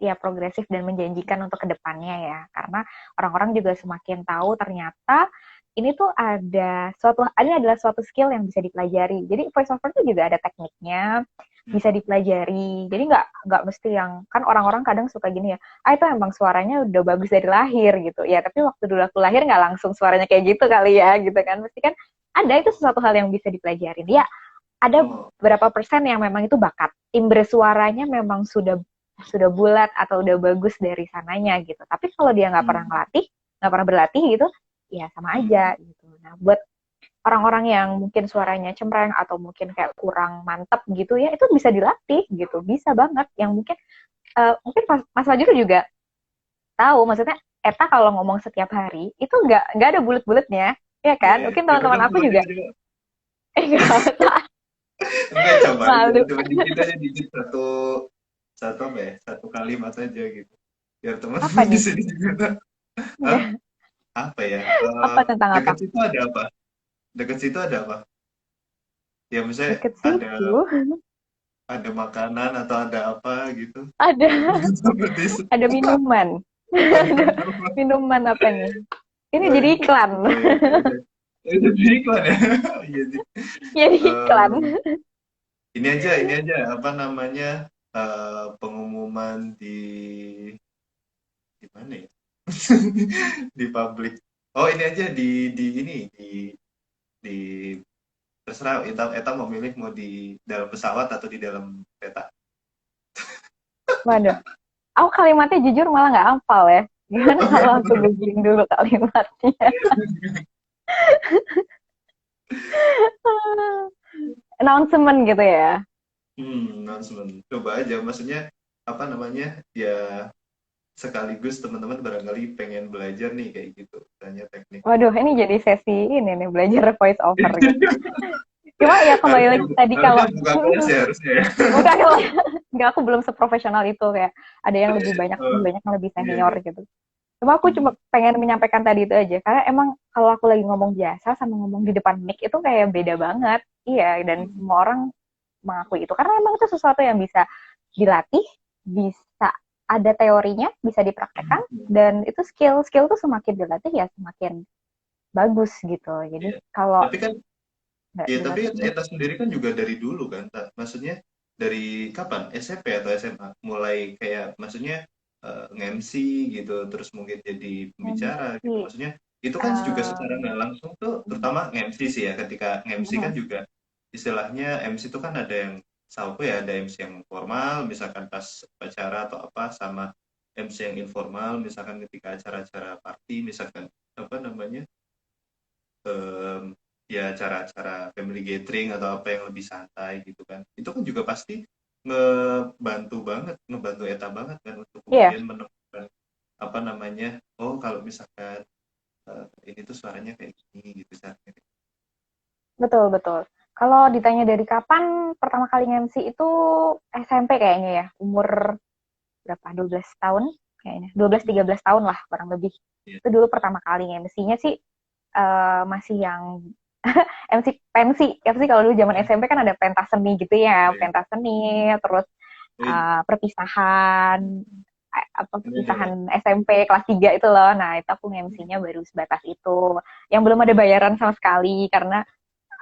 ya progresif dan menjanjikan untuk kedepannya ya, karena orang-orang juga semakin tahu ternyata ini tuh ini adalah suatu skill yang bisa dipelajari. Jadi voice over tuh juga ada tekniknya, bisa Hmm. dipelajari. Jadi nggak mesti yang, kan orang-orang kadang suka gini ya, ah itu emang suaranya udah bagus dari lahir gitu ya, tapi waktu dulu aku lahir nggak langsung suaranya kayak gitu kali ya gitu kan. Mesti kan ada, itu sesuatu hal yang bisa dipelajari. Dia ada Oh, berapa persen yang memang itu bakat, timbre suaranya memang sudah bulat atau udah bagus dari sananya gitu. Tapi kalau dia hmm, nggak pernah berlatih gitu, ya sama hmm, aja gitu. Nah, buat orang-orang yang mungkin suaranya cempreng atau mungkin kayak kurang mantep gitu ya, itu bisa dilatih gitu, bisa banget. Yang mungkin Mas Fajrul juga tahu, maksudnya Eta kalau ngomong setiap hari itu nggak ada bulat-bulatnya, ya iya, kan? iya. Mungkin Coba teman-teman dong, aku coba, juga coba, coba. nggak Enggak, coba aja. malu. Coba dikit aja, dikit satu satu apa ya? Satu kalimat aja gitu. Biar Apa teman-teman di nih? sini juga. Hah? Apa ya? Apa tentang apa? Dekat situ ada apa? Dekat situ ada apa? Ya misalnya Deket ada situ ada makanan atau ada apa gitu. ada Seperti itu. ada minuman. Ada Ada minuman. minuman apa nih? Ini Oh, jadi iklan. oh ya, oke, oke. Itu di iklan ya. Iya sih. Jadi iklan. Eh, ini aja apa namanya pengumuman di mana ya? Di publik. Oh ini aja di ini di terserah Eta mau milih mau di dalam pesawat atau di dalam kereta. Waduh, aku kalimatnya jujur malah nggak hafal ya. Gimana kalau aku googling dulu kalimatnya? Announcement gitu ya. Announcement. Coba aja, maksudnya apa namanya ya sekaligus teman-teman barangkali pengen belajar nih kayak gitu, tanya teknik. Waduh, ini jadi sesi ini nih, belajar voice over gitu. Cuma ya kembali harusnya lagi tadi harusnya kalau buka kelas ya harusnya ya. bukan kalau nggak, aku belum seprofesional itu, kayak ada yang Oh, lebih banyak yang lebih iya senior iya. gitu. Cuma aku cuma Hmm, pengen menyampaikan tadi itu aja, karena emang kalau aku lagi ngomong biasa sama ngomong di depan mic itu kayak beda banget. Iya, dan hmm, semua orang mengakui itu karena emang itu sesuatu yang bisa dilatih, bisa ada teorinya, bisa dipraktekkan, hmm. dan itu skill tuh semakin dilatih ya semakin bagus gitu. Jadi Iya. kalau Tapi kan nggak ya tapi dilatih, Eta sendiri kan juga dari dulu kan, maksudnya dari kapan? SMP atau SMA? Mulai kayak maksudnya nge-MC gitu, terus mungkin jadi pembicara gitu. MC. Maksudnya itu kan juga secara nggak langsung tuh, terutama MC sih ya, ketika MC kan juga istilahnya MC itu kan ada yang sauku ya, ada MC yang formal misalkan pas acara atau apa, sama MC yang informal misalkan ketika acara-acara party misalkan apa namanya, em, ya acara-acara family gathering atau apa yang lebih santai gitu kan, itu kan juga pasti ngebantu Eta banget kan untuk Iya, kemudian menemukan apa namanya, oh kalau misalkan ini tuh suaranya kayak gini gitu caranya. betul, betul. Kalau ditanya dari kapan pertama kali MC itu SMP kayaknya ya, umur berapa? 12 tahun kayaknya. 12-13 tahun lah kurang lebih. Iya. Itu dulu pertama kali MC-nya sih masih yang MC pensi. MC kalau dulu zaman SMP kan ada pentas seni gitu ya, Iya. pentas seni, terus Ini, perpisahan apa ini ada. perpisahan SMP kelas 3 itu loh. Nah, itu aku MC-nya baru sebatas itu. Yang belum ada bayaran sama sekali karena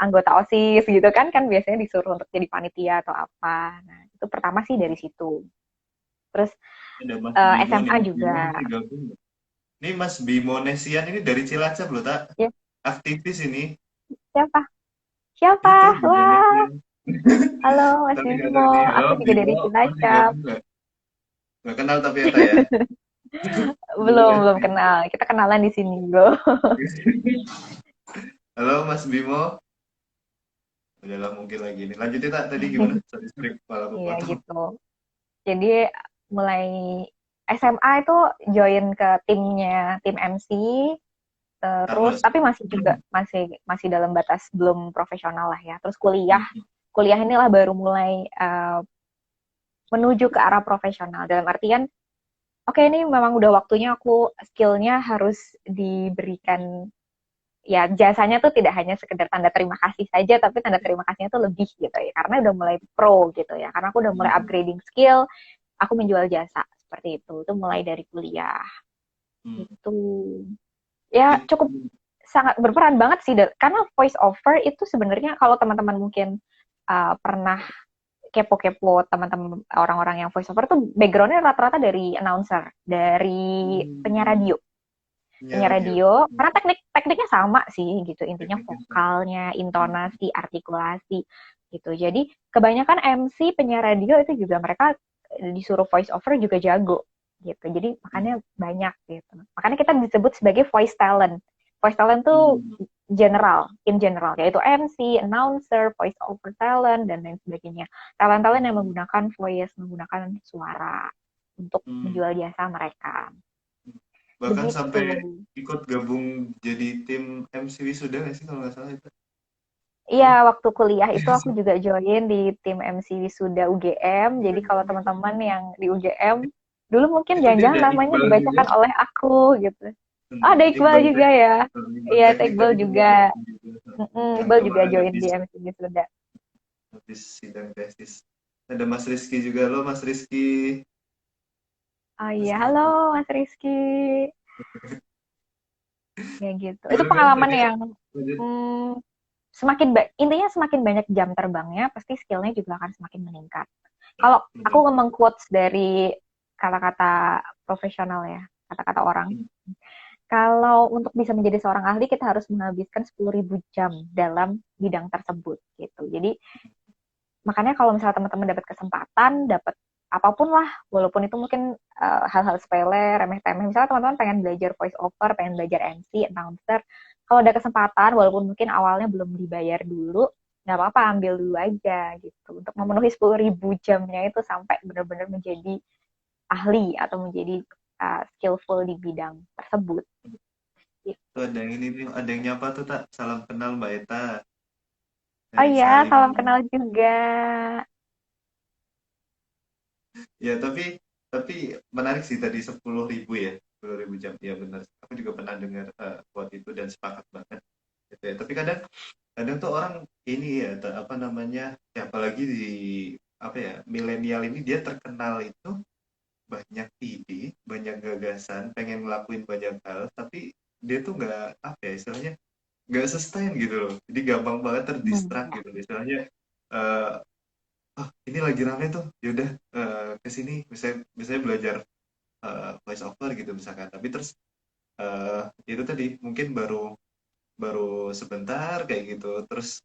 anggota OSIS gitu kan biasanya disuruh untuk jadi panitia atau apa. Nah, itu pertama sih dari situ. Terus Ada Mas Bimo nih, SMA Mas Bimo juga. masih gabung nggak? Ini Mas Bimo Nesian ini dari Cilacap loh, tak? Ya, Aktivis ini. siapa? Siapa? Itu Bimo Wah, Nesian. halo Mas Tapi nggak Bimo. tahu nih, halo Aku juga dari Bimo, masih Cilacap. gabung nggak? Nggak kenal tapi ya, tak ya? Bimo Belum Nesian. kenal. Kita kenalan di sini, Bro. Halo Mas Bimo. Udahlah mungkin lagi nih. Lanjutin tak tadi gimana? Sorry, sorry, malah Iya kepotong. gitu. Jadi mulai SMA itu join ke tim MC, terus Carlos. tapi masih juga masih masih dalam batas belum profesional lah ya. Terus kuliah inilah baru mulai menuju ke arah profesional. Dalam artian, oke ini memang udah waktunya aku skillnya harus diberikan, ya jasanya tuh tidak hanya sekedar tanda terima kasih saja, tapi tanda terima kasihnya tuh lebih gitu ya. Karena udah mulai pro gitu ya. Karena aku udah mulai upgrading skill, aku menjual jasa seperti itu. Itu mulai dari kuliah. Itu ya Itu cukup sangat berperan banget sih, karena voice over itu sebenarnya kalau teman-teman mungkin pernah kepo-kepo teman-teman orang-orang yang voice over tuh backgroundnya rata-rata dari announcer, dari penyiar radio, punya penyiar radio. radio. Karena tekniknya sama sih gitu, intinya Tekniknya sama. vokalnya, intonasi, artikulasi gitu. Jadi kebanyakan MC penyiar radio itu juga mereka disuruh voice over juga jago gitu. Jadi makanya banyak gitu. Makanya kita disebut sebagai voice talent. Voice talent tuh general, in general, yaitu MC, announcer, voice over talent, dan lain sebagainya. Talent-talent yang menggunakan voice, menggunakan suara untuk menjual jasa mereka. Bahkan Begitu. sampai ikut gabung jadi tim MC Wisuda nggak sih kalau nggak salah itu? Iya, waktu kuliah itu aku juga join di tim MC Wisuda UGM. Jadi kalau teman-teman yang di UGM, dulu mungkin Itu dia jangan-jangan ada namanya Iqbal juga. dibacakan oleh aku gitu. Oh, ada Iqbal Iqbal juga ya. Iqbal Iya, teknik Iqbal tadi kan juga. ada juga. Yang Iqbal juga kemarin join di MC Wisuda. habis sidang tesis. Ada Mas Rizky juga, lo Mas Rizky. Oh Mas iya, halo Rizky. Mas Rizky. Ya gitu. Itu Dulu kan pengalaman tadi yang hmm, intinya semakin banyak jam terbangnya, pasti skillnya juga akan semakin meningkat. Kalau aku ngomong quotes dari kata-kata profesional ya, kata-kata orang. Kalau untuk bisa menjadi seorang ahli, kita harus menghabiskan 10.000 jam dalam bidang tersebut gitu. Jadi makanya kalau misalnya teman-teman dapat kesempatan, dapat apapun lah, walaupun itu mungkin hal-hal sepele, remeh-temeh. Misalnya teman-teman pengen belajar voice over, pengen belajar MC, announcer, kalau ada kesempatan, walaupun mungkin awalnya belum dibayar dulu, nggak apa-apa, ambil dulu aja gitu. Untuk memenuhi 10.000 jamnya itu sampai benar-benar menjadi ahli atau menjadi skillful di bidang tersebut. Gitu. tuh ada yang ini nih, ada yang nyapa tuh tak, salam kenal Mbak Eta Oh dari iya, Salim. salam kenal juga. Ya tapi menarik sih tadi 10.000 ya, 10.000 jam. Ya benar. Aku juga pernah dengar quote itu dan sepakat banget. Gitu ya. Tapi kadang kadang tuh orang ini ya apa namanya, ya apalagi di apa ya, milenial ini dia terkenal itu banyak ide, banyak gagasan, pengen ngelakuin banyak hal, tapi dia tuh nggak apa ya istilahnya, nggak sustain gitu loh. Jadi gampang banget terdistract Ya. gitu. Istilahnya eh ini lagi rame tuh, yaudah ke sini misalnya belajar voice over gitu misalkan. Tapi terus itu tadi mungkin baru baru sebentar kayak gitu, terus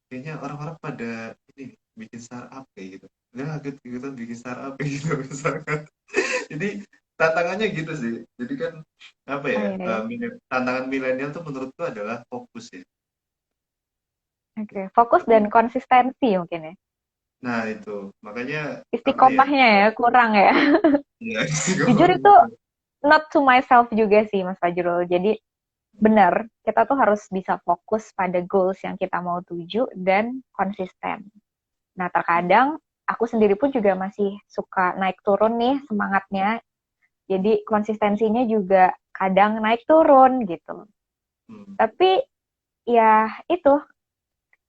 kayaknya orang-orang pada ini bikin startup kayak gitu, nggak gitu bikin startup kayak gitu misalkan. Jadi tantangannya gitu sih. Jadi kan apa Oh ya, iya, iya. tantangan milenial tuh menurutku adalah fokus ya. Oke, fokus dan konsistensi mungkin ya. Nah itu makanya apa ya, Istiqomahnya ya kurang ya. ya Jujur istiqomah itu gitu. not to myself juga sih Mas Fajrul. Jadi benar, kita tuh harus bisa fokus pada goals yang kita mau tuju dan konsisten. Nah, Hmm, terkadang aku sendiri pun juga masih suka naik turun nih semangatnya. Jadi konsistensinya juga kadang naik turun gitu. hmm, Tapi ya itu,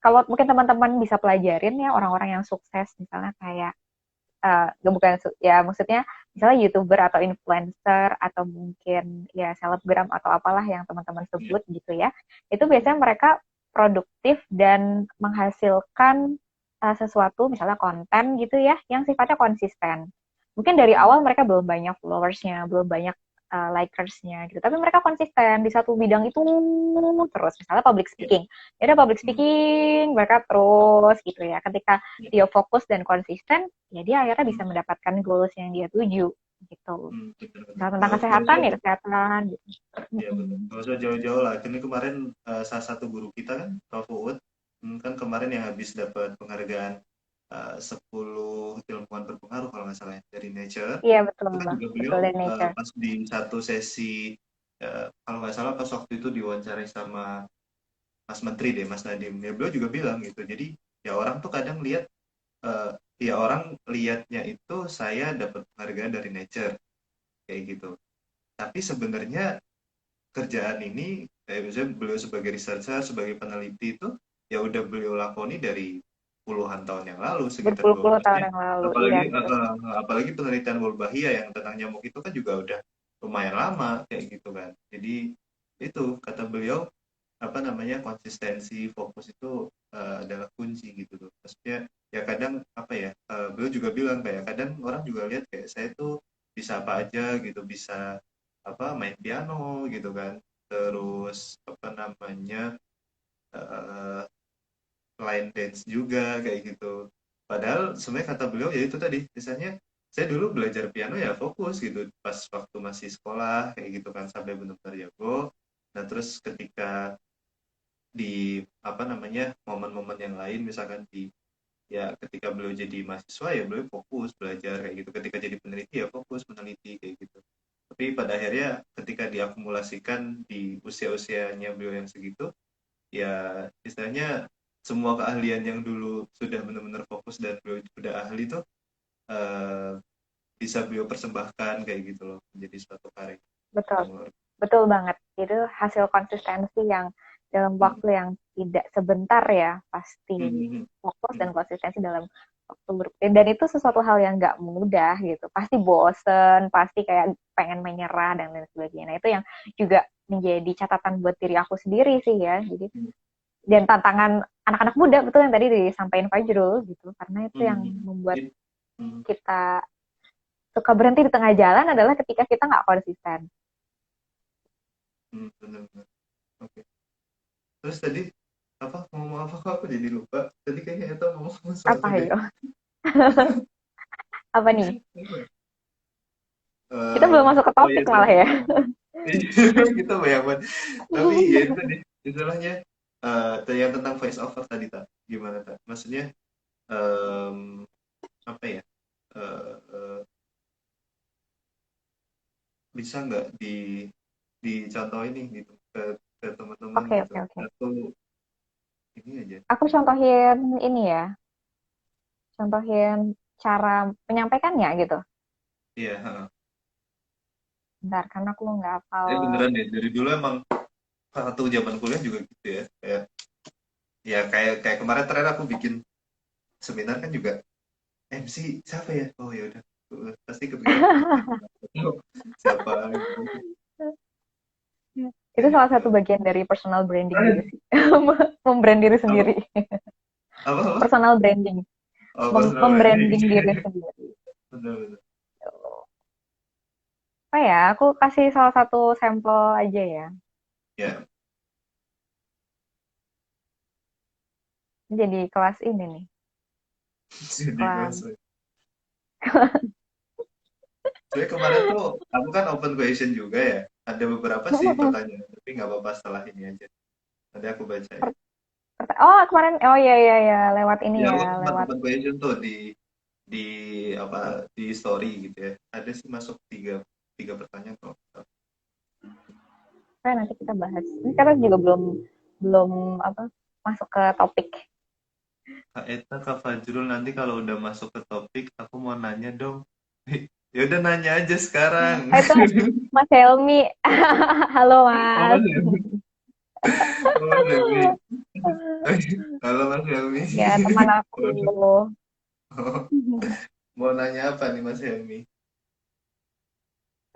kalau mungkin teman-teman bisa pelajarin ya orang-orang yang sukses misalnya kayak bukan ya maksudnya misalnya youtuber atau influencer atau mungkin ya selebgram atau apalah yang teman-teman iya, sebut gitu ya, itu biasanya mereka produktif dan menghasilkan sesuatu misalnya konten gitu ya yang sifatnya konsisten. Mungkin dari hmm, awal mereka belum banyak followersnya, belum banyak likersnya gitu, tapi mereka konsisten di satu bidang itu terus, misalnya public iya, speaking, ya udah public hmm, speaking mereka terus gitu ya, ketika iya, dia fokus dan konsisten ya dia akhirnya hmm, bisa mendapatkan goals yang dia tuju gitu. benar-benar Misalnya tentang nggak kesehatan ya jauh-jauh. kesehatan gitu. Iya betul. Nggak usah jauh-jauh lah. Ini kemarin salah satu guru kita kan, Prof. Uut, kan kemarin yang habis dapat penghargaan 10 ilmuwan berpengaruh kalau nggak salah ya, dari Nature. Iya betul, Itu kan juga beliau betul dan nature. pas di satu sesi, kalau nggak salah pas waktu itu diwawancarai sama Mas Menteri deh, Mas Nadiem. Ya beliau juga bilang gitu. Jadi ya orang tuh kadang lihat, eh, ya orang lihatnya itu saya dapat penghargaan dari Nature kayak gitu. Tapi sebenarnya kerjaan ini, kayak misalnya beliau sebagai researcher, sebagai peneliti itu ya udah beliau lakoni dari puluhan tahun yang lalu, sekitar Berpuluh-puluh tahun maksudnya yang lalu, iya apalagi betul. apalagi penelitian Wolbachia yang tentang nyamuk itu kan juga udah lumayan lama kayak gitu kan. Jadi itu kata beliau apa namanya, konsistensi fokus itu adalah kunci gitu loh. Maksudnya ya kadang apa ya, beliau juga bilang kayak kadang orang juga lihat kayak saya tuh bisa apa aja gitu, bisa apa main piano gitu kan, terus apa namanya, eh, line dance juga kayak gitu. Padahal sebenarnya kata beliau ya itu tadi, misalnya saya dulu belajar piano ya fokus gitu pas waktu masih sekolah kayak gitu kan sampai benar-benar jago. Nah terus ketika di apa namanya momen-momen yang lain misalkan di, ya ketika beliau jadi mahasiswa ya beliau fokus belajar kayak gitu, ketika jadi peneliti ya fokus meneliti kayak gitu. Tapi pada akhirnya ketika diakumulasikan di usia-usianya beliau yang segitu, ya istilahnya semua keahlian yang dulu sudah benar-benar fokus dan beliau sudah ahli tuh eh, bisa beliau persembahkan kayak gitu loh menjadi suatu karya Betul, yang luar betul banget. Itu hasil konsistensi yang dalam biasa. waktu yang tidak sebentar ya, Hmm, pasti hmm, hmm, fokus dan hmm, konsistensi dalam waktu berpikir. Dan itu sesuatu hal yang nggak mudah gitu. Pasti bosen, pasti kayak pengen menyerah dan lain sebagainya. Nah itu yang juga menjadi catatan buat diri aku sendiri sih ya. Jadi hmm, dan tantangan anak-anak muda betul yang tadi disampaikan Fajrul gitu. Karena itu hmm, yang hmm, membuat hmm, hmm, kita suka berhenti di tengah jalan adalah ketika kita nggak konsisten. benar-benar. Oke. Terus tadi apa ngomong apa kok aku jadi lupa. Tadi kayaknya itu ngomong sesuatu Apa deh. ya? Apa nih? Apa ya? Kita belum masuk ke Oh iya topik malah tadi ya. kita banyak banget. Tapi ya itu tadi istilahnya, yang tentang voice over tadi tak gimana tak? Maksudnya em, apa ya? eh, eh, bisa nggak dicontoh ini gitu ke teman-teman Oke, gitu oke, oke. atau ini aja. Aku contohin ini ya, contohin cara menyampaikannya gitu. Iya, heeh. Bentar, karena aku nggak hafal. Beneran deh dari dulu emang satu zaman kuliah juga gitu ya, kayak ya kayak kayak kemarin terakhir aku bikin seminar kan juga MC siapa ya, oh ya udah, pasti kepikiran siapa gitu Itu kayak salah gitu. satu bagian dari personal branding juga Eh, sih. Membrand diri apa sendiri. apa apa Personal branding. oh personal branding. Membranding diri sendiri. Bener bener. apa ya? Aku kasih salah satu sampel aja ya. Ya, Jadi kelas ini nih, jadi kelas. kelas. Soalnya kemarin tuh aku kan open question juga ya. Ada beberapa sih pertanyaan, tapi nggak apa-apa setelah ini aja. Nanti aku bacain. Oh, kemarin, oh iya iya iya, lewat ini Ya, ya, aku sempat lewat. open question tuh di apa di story gitu ya. Ada sih masuk tiga tiga pertanyaan kok. Kayak nanti kita bahas. Ini kita juga belum belum apa masuk ke topik. Kak Eta, Kak Fajrul, nanti kalau udah masuk ke topik, aku mau nanya dong. Ya udah nanya aja sekarang. Itu Mas Helmi. Halo Oh, Mas. Mas Helmi. Oh, Mas Helmi. Halo Mas Helmi. Ya, teman aku. Mau nanya apa nih Mas Helmi?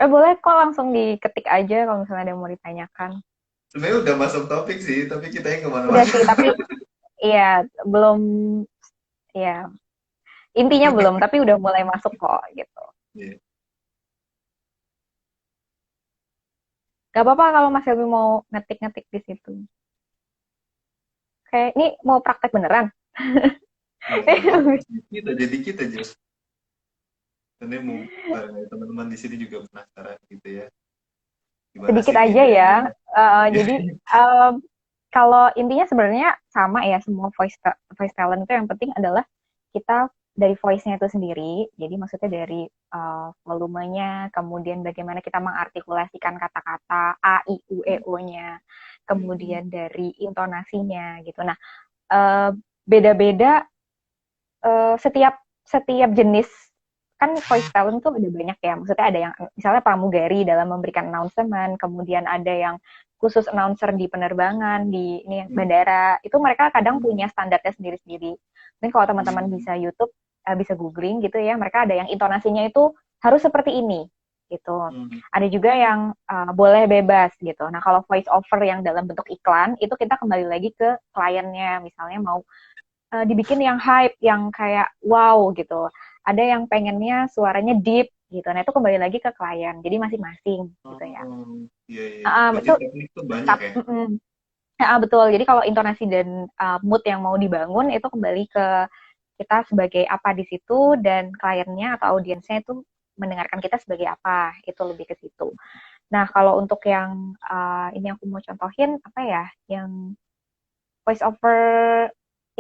Boleh kok langsung diketik aja kalau misalnya ada yang mau ditanyakan. Sebenarnya udah masuk topik sih, tapi kita yang Udah kemana-mana. sih, tapi iya belum ya intinya belum, tapi udah mulai masuk kok gitu. Iya. Gak apa-apa kalau Mas Helmi mau ngetik-ngetik di situ. Kayak ini mau praktek beneran. Ya, nggak apa-apa. Dikit aja. Karena mau teman-teman di sini juga penasaran gitu ya. Gimana Sedikit sih aja ya. bedanya? Jadi um, kalau intinya sebenarnya sama ya, semua voice talent itu yang penting adalah kita dari voice-nya itu sendiri. Jadi maksudnya dari volumenya, kemudian bagaimana kita mengartikulasikan kata-kata A, I, U, E, O-nya, Hmm. kemudian dari intonasinya gitu. Nah, uh, beda-beda setiap setiap jenis kan voice talent tuh ada banyak ya. Maksudnya ada yang misalnya pramugari dalam memberikan announcement, kemudian ada yang khusus announcer di penerbangan di ini bandara. Itu mereka kadang punya standarnya sendiri-sendiri. Mungkin kalau teman-teman bisa YouTube, bisa googling gitu ya, mereka ada yang intonasinya itu harus seperti ini gitu. Ada juga yang boleh bebas gitu. Nah, kalau voice over yang dalam bentuk iklan itu kita kembali lagi ke kliennya, misalnya mau dibikin yang hype, yang kayak wow gitu. Ada yang pengennya suaranya deep gitu. Nah itu kembali lagi ke klien. Jadi masing-masing gitu ya. Oh, iya iya. Berarti Itu teknik tuh banyak ya? betul. Jadi kalau intonasi dan mood yang mau dibangun itu kembali ke kita sebagai apa di situ dan kliennya atau audiensnya itu mendengarkan kita sebagai apa. Itu lebih ke situ. Nah kalau untuk yang ini aku mau contohin apa ya? Yang voice over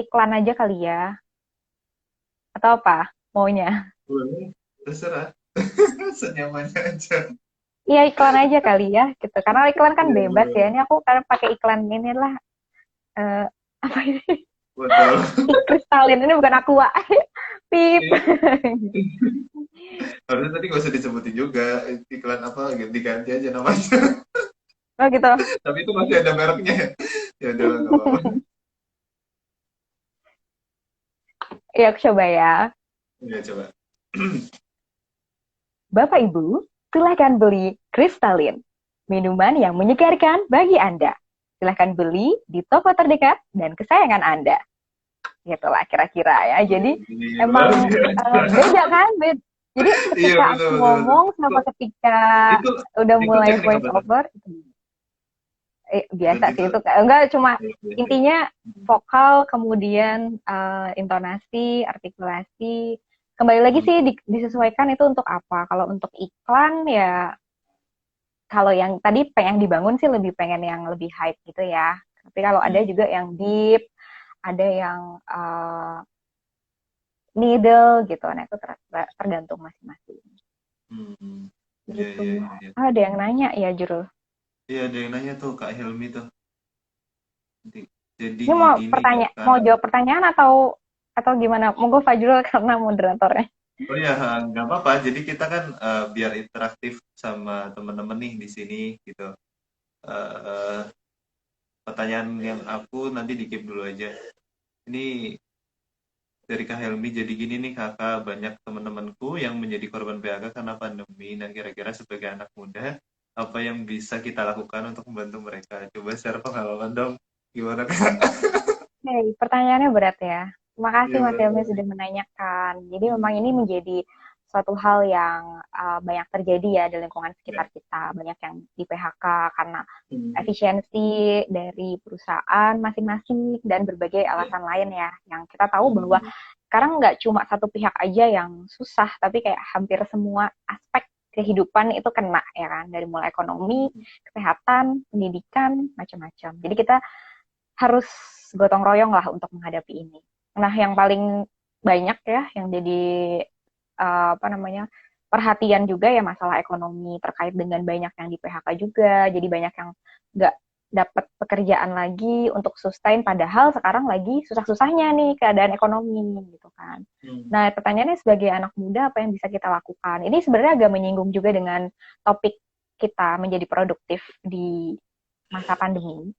iklan aja kali ya. Atau apa maunya? Boleh. Terserah. Senyamannya aja. Iya iklan aja kali ya gitu. Karena iklan kan Iya, bebas ya. boleh. Ini aku karena pakai iklan inilah eh, apa ini? Betul. Kristalin ini bukan aqua. Pip. Harusnya tadi nggak usah disebutin juga iklan apa ganti-ganti aja namanya. Oh gitu. Tapi itu masih ada mereknya ya. Ya udah nggak apa-apa. Ya aku coba ya. Ya coba. Bapak Ibu, silahkan beli Kristalin. Minuman yang menyegarkan bagi Anda. Silahkan beli di toko terdekat dan kesayangan Anda. Gitulah kira-kira ya. Jadi Ini luar emang biasa. beda kan? Jadi Iya ketika betul aku betul betul. ngomong sama Kok ketika itu udah itu mulai teknik voice apa tuh? over, biasa Berarti sih itu itu enggak cuma ya, biasa ya. intinya vokal kemudian intonasi artikulasi kembali lagi Hmm. sih disesuaikan itu untuk apa kalau untuk iklan ya kalau yang tadi pengen dibangun sih lebih pengen yang lebih hype gitu ya tapi kalau ada Hmm. juga yang deep ada yang middle gitu nah itu tergantung masing-masing Hmm. Iya gitu iya iya iya. ada yang nanya ya Jurul Iya ada yang nanya tuh Kak Helmi tuh. Jadi ini mau gini nih mau Kakak. jawab pertanyaan atau gimana? Monggo Fajrul karena moderatornya. Oh ya, nggak apa-apa. Jadi kita kan biar interaktif sama teman-teman nih di sini gitu. Eh, Pertanyaan yang aku nanti dikip dulu aja. Ini dari Kak Helmi. Jadi gini nih kakak, banyak teman-temanku yang menjadi korban PHK karena pandemi. Nah kira-kira sebagai anak muda, apa yang bisa kita lakukan untuk membantu mereka? Coba share pengalaman dong. Gimana kak? Pertanyaannya berat ya. Terima kasih Iya Mas benar Helmi banget. sudah menanyakan. Jadi memang ini menjadi suatu hal yang banyak terjadi ya di lingkungan sekitar kita, banyak yang di PHK karena efisiensi dari perusahaan masing-masing dan berbagai alasan lain ya, yang kita tahu bahwa sekarang nggak cuma satu pihak aja yang susah, tapi kayak hampir semua aspek kehidupan itu kena ya kan, dari mulai ekonomi, kesehatan, pendidikan, macam-macam. Jadi kita harus gotong royong lah untuk menghadapi ini. Nah, yang paling banyak ya yang jadi apa namanya perhatian juga ya masalah ekonomi terkait dengan banyak yang di PHK juga. Jadi banyak yang nggak dapat pekerjaan lagi untuk sustain, padahal sekarang lagi susah-susahnya nih keadaan ekonomi gitu kan. Nah, pertanyaannya sebagai anak muda apa yang bisa kita lakukan? Ini sebenarnya agak menyinggung juga dengan topik kita menjadi produktif di masa pandemi.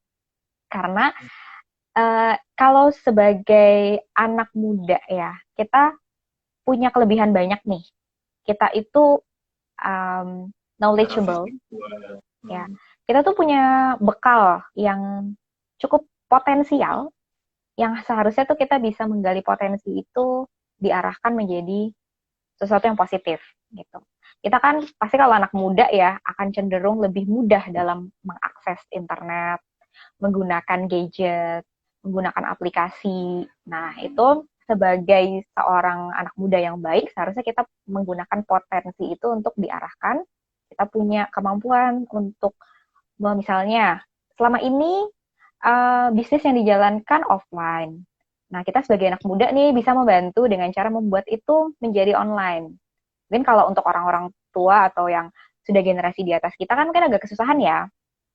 Karena kalau sebagai anak muda ya, kita punya kelebihan banyak nih. Kita itu knowledgeable, ya. Kita tuh punya bekal yang cukup potensial, yang seharusnya tuh kita bisa menggali potensi itu diarahkan menjadi sesuatu yang positif, gitu. Kita kan pasti kalau anak muda ya akan cenderung lebih mudah dalam mengakses internet, menggunakan gadget, menggunakan aplikasi. Nah, itu sebagai seorang anak muda yang baik, seharusnya kita menggunakan potensi itu untuk diarahkan. Kita punya kemampuan untuk, misalnya, selama ini bisnis yang dijalankan offline. Nah, kita sebagai anak muda nih bisa membantu dengan cara membuat itu menjadi online. Mungkin kalau untuk orang-orang tua atau yang sudah generasi di atas kita kan agak kesusahan ya,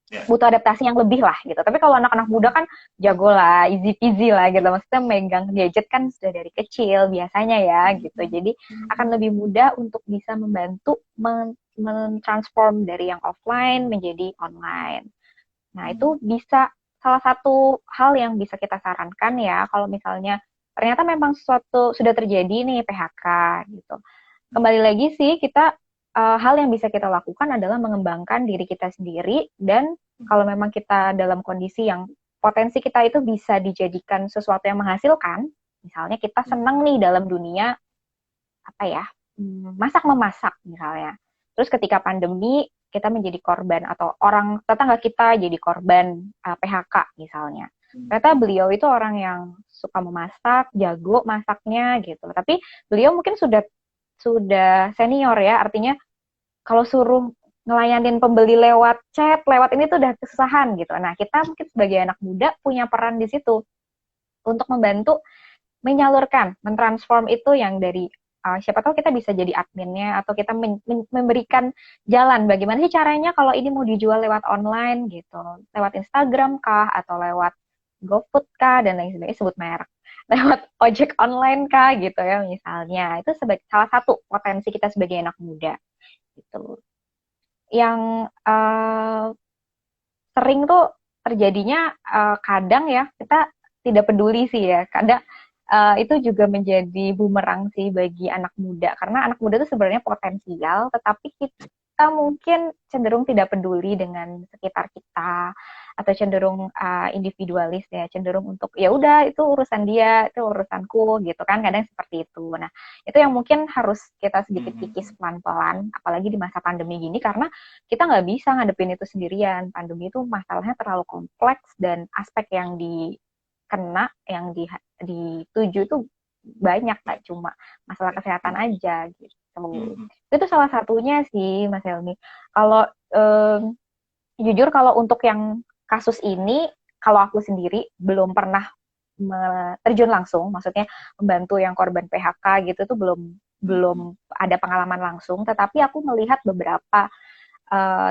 butuh adaptasi yang lebih lah gitu. Tapi kalau anak-anak muda kan jago lah, easy peasy lah gitu. Maksudnya megang gadget kan sudah dari kecil biasanya ya gitu. Jadi akan lebih mudah untuk bisa membantu mentransform dari yang offline menjadi online. Nah, itu bisa salah satu hal yang bisa kita sarankan ya, kalau misalnya ternyata memang sesuatu sudah terjadi nih PHK gitu. Kembali lagi sih kita hal yang bisa kita lakukan adalah mengembangkan diri kita sendiri, dan kalau memang kita dalam kondisi yang potensi kita itu bisa dijadikan sesuatu yang menghasilkan, misalnya kita senang nih dalam dunia apa ya, masak memasak misalnya. Terus ketika pandemi kita menjadi korban atau orang tetangga kita jadi korban PHK misalnya. Ternyata beliau itu orang yang suka memasak, jago masaknya gitu. Tapi beliau mungkin sudah senior ya, artinya kalau suruh ngelayanin pembeli lewat chat, lewat ini tuh udah kesusahan gitu. Nah, kita mungkin sebagai anak muda punya peran di situ untuk membantu menyalurkan, mentransform itu yang dari siapa tahu kita bisa jadi adminnya, atau kita memberikan jalan bagaimana sih caranya kalau ini mau dijual lewat online gitu, lewat Instagram kah, atau lewat GoFood kah, dan lain sebagainya, sebut merek, lewat ojek online kah gitu ya misalnya. Itu sebagai salah satu potensi kita sebagai anak muda gitu. Yang sering tuh terjadinya kadang ya kita tidak peduli sih ya, kadang itu juga menjadi bumerang sih bagi anak muda, karena anak muda itu sebenarnya potensial, tetapi kita mungkin cenderung tidak peduli dengan sekitar kita, atau cenderung individualis ya, cenderung untuk ya udah itu urusan dia, itu urusanku gitu kan, kadang seperti itu. Nah, itu yang mungkin harus kita sedikit kikis pelan-pelan, apalagi di masa pandemi gini, karena kita nggak bisa ngadepin itu sendirian. Pandemi itu masalahnya terlalu kompleks, dan aspek yang dikena, yang dituju itu banyak, nggak cuma masalah kesehatan aja gitu. Itu salah satunya sih Mas Helmi. Kalau jujur kalau untuk yang kasus ini, kalau aku sendiri belum pernah terjun langsung, maksudnya membantu yang korban PHK gitu tuh belum ada pengalaman langsung, tetapi aku melihat beberapa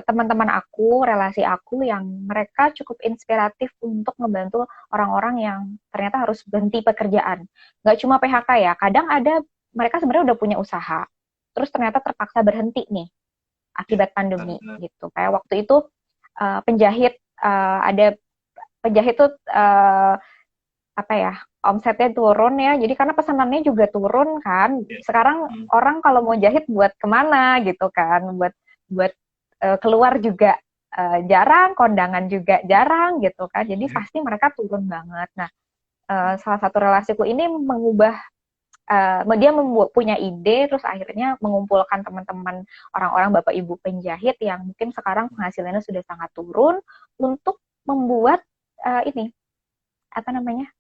teman-teman aku, relasi aku yang mereka cukup inspiratif untuk membantu orang-orang yang ternyata harus berhenti pekerjaan. Nggak cuma PHK ya, kadang ada mereka sebenarnya udah punya usaha, terus ternyata terpaksa berhenti nih akibat pandemi gitu. Kayak waktu itu penjahit, ada penjahit tuh apa ya, omsetnya turun ya, jadi karena pesanannya juga turun kan. Sekarang orang kalau mau jahit buat kemana gitu kan, buat keluar juga jarang, kondangan juga jarang gitu kan, jadi pasti mereka turun banget. Nah, salah satu relasiku ini mengubah dia punya ide, terus akhirnya mengumpulkan teman-teman orang-orang bapak ibu penjahit yang mungkin sekarang penghasilannya sudah sangat turun untuk membuat ini apa namanya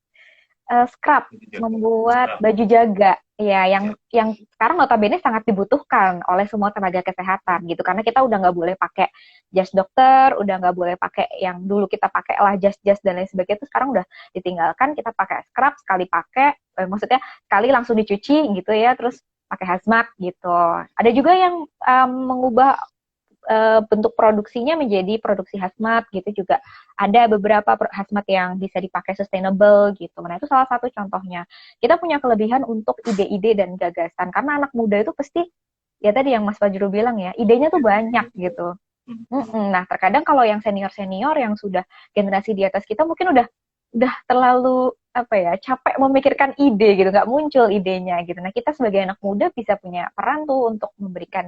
scrub, membuat Scrap. baju jaga ya Ya. yang sekarang notabene sangat dibutuhkan oleh semua tenaga kesehatan gitu karena kita udah nggak boleh pakai jas dokter, udah nggak boleh pakai yang dulu kita pakai lah jas-jas dan lain sebagainya itu sekarang udah ditinggalkan, kita pakai scrub sekali pakai, maksudnya sekali langsung dicuci gitu ya, terus pakai hazmat gitu. Ada juga yang mengubah bentuk produksinya menjadi produksi hazmat gitu juga. Ada beberapa hazmat yang bisa dipakai sustainable gitu. Nah, itu salah satu contohnya. Kita punya kelebihan untuk ide-ide dan gagasan karena anak muda itu pasti ya tadi yang Mas Fajro bilang ya, idenya tuh banyak gitu. Nah, terkadang kalau yang senior-senior yang sudah generasi di atas kita mungkin udah terlalu apa ya capek memikirkan ide gitu, nggak muncul idenya gitu. Nah, kita sebagai anak muda bisa punya peran tuh untuk memberikan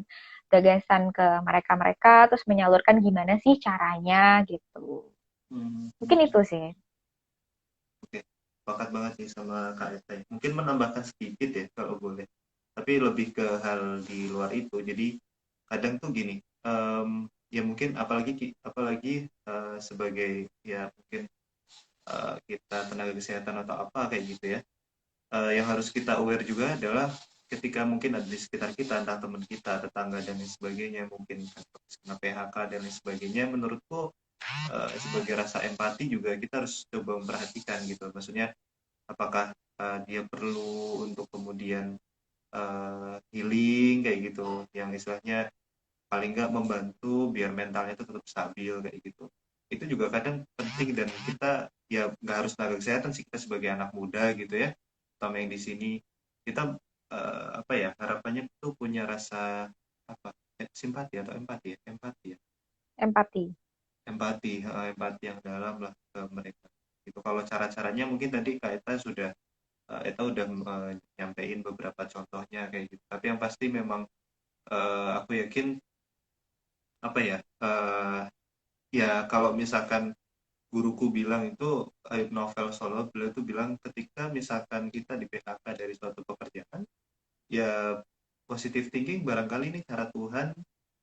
gagasan ke mereka-mereka, terus menyalurkan gimana sih caranya gitu. Mungkin itu sih. Oke, sepakat banget sih sama Kak Eta. Mungkin menambahkan sedikit ya kalau boleh. Tapi lebih ke hal di luar itu. Jadi kadang tuh gini, ya mungkin apalagi sebagai ya mungkin kita tenaga kesehatan atau apa kayak gitu ya. Yang harus kita aware juga adalah ketika mungkin ada di sekitar kita, entah teman kita, tetangga dan lain sebagainya, mungkin kena PHK dan lain sebagainya, menurutku sebagai rasa empati juga kita harus coba memperhatikan gitu. Maksudnya apakah dia perlu untuk kemudian healing kayak gitu, yang istilahnya paling nggak membantu biar mentalnya itu tetap stabil kayak gitu. Itu juga kadang penting dan kita ya nggak harus tenaga kesehatan sih, kita sebagai anak muda gitu ya, terutama yang di sini kita apa ya harapannya tuh punya rasa apa simpati atau empati ya Empati. empati yang dalam lah ke mereka gitu. Kalau cara-caranya mungkin tadi Kak Eta udah nyampein beberapa contohnya kayak gitu, tapi yang pasti memang aku yakin apa ya ya kalau misalkan guruku bilang itu Ayub Novel Solo, beliau itu bilang ketika misalkan kita di PHK dari suatu pekerjaan ya positive thinking barangkali ini cara Tuhan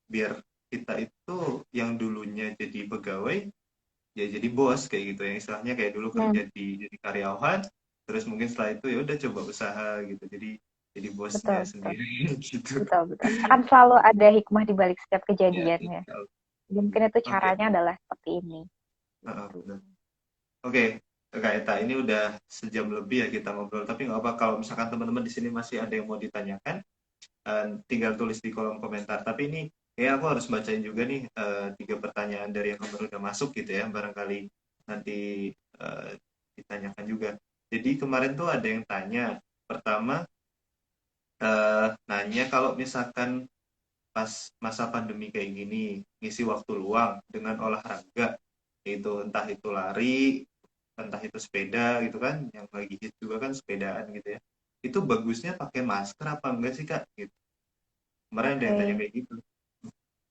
biar kita itu yang dulunya jadi pegawai ya jadi bos kayak gitu, yang istilahnya kayak dulu kerja jadi karyawan terus mungkin setelah itu ya udah coba usaha gitu, jadi bosnya Betul, betul. sendiri gitu. Betul, betul. Akan selalu ada hikmah di balik setiap Ya kejadiannya. betul. Jadi mungkin itu Oke. caranya adalah seperti ini. Gitu. Benar. Oke, Kak Eta, ini udah sejam lebih ya kita ngobrol, tapi nggak apa kalau misalkan teman-teman di sini masih ada yang mau ditanyakan, tinggal tulis di kolom komentar. Tapi ini kayak aku harus bacain juga nih 3 pertanyaan dari yang kemarin udah masuk gitu ya, barangkali nanti ditanyakan juga. Jadi kemarin tuh ada yang tanya, pertama nanya kalau misalkan pas masa pandemi kayak gini, ngisi waktu luang dengan olahraga, itu entah itu lari, entah itu sepeda gitu kan, yang lagi hit juga kan sepedaan gitu ya. Itu bagusnya pakai masker apa enggak sih Kak? Gitu. Kemarin ada yang tanya Oke. kayak gitu.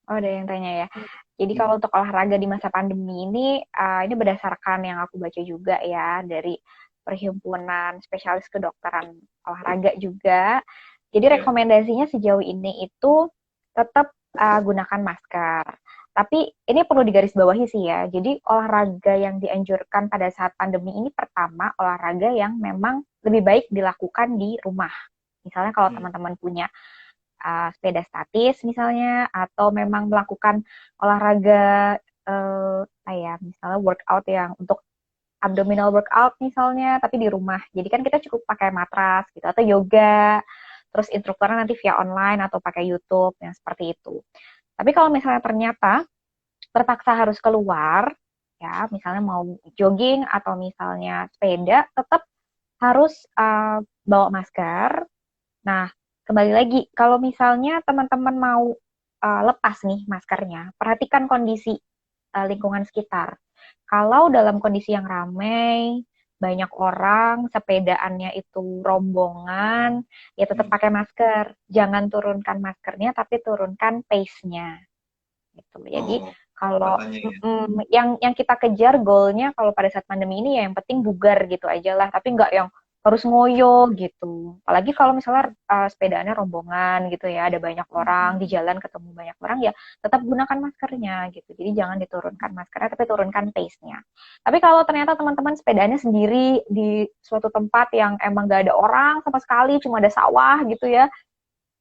Oh, ada yang tanya ya. Jadi Hmm. kalau untuk olahraga di masa pandemi ini berdasarkan yang aku baca juga ya dari Perhimpunan Spesialis Kedokteran Olahraga juga. Jadi Ya. rekomendasinya sejauh ini itu tetap gunakan masker. Tapi ini perlu digarisbawahi sih ya. Jadi olahraga yang dianjurkan pada saat pandemi ini pertama olahraga yang memang lebih baik dilakukan di rumah. Misalnya kalau Hmm. teman-teman punya sepeda statis misalnya atau memang melakukan olahraga kayak misalnya workout yang untuk abdominal workout misalnya tapi di rumah. Jadi kan kita cukup pakai matras gitu atau yoga. Terus instrukturnya nanti via online atau pakai YouTube yang seperti itu. Tapi kalau misalnya ternyata terpaksa harus keluar ya, misalnya mau jogging atau misalnya sepeda, tetap harus bawa masker. Nah, kembali lagi, kalau misalnya teman-teman mau lepas nih maskernya, perhatikan kondisi lingkungan sekitar. Kalau dalam kondisi yang ramai, banyak orang, sepedaannya itu rombongan, ya tetap Hmm. pakai masker. Jangan turunkan maskernya, tapi turunkan pace-nya. Gitu. Jadi Oh, kalau makanya ya. yang kita kejar goalnya kalau pada saat pandemi ini ya yang penting bugar gitu aja lah, tapi nggak yang harus ngoyo gitu. Apalagi kalau misalnya sepedaannya rombongan gitu ya, ada banyak orang di jalan ketemu banyak orang ya tetap gunakan maskernya gitu. Jadi jangan diturunkan maskernya tapi turunkan pace-nya. Tapi kalau ternyata teman-teman sepedanya sendiri di suatu tempat yang emang gak ada orang sama sekali, cuma ada sawah gitu ya,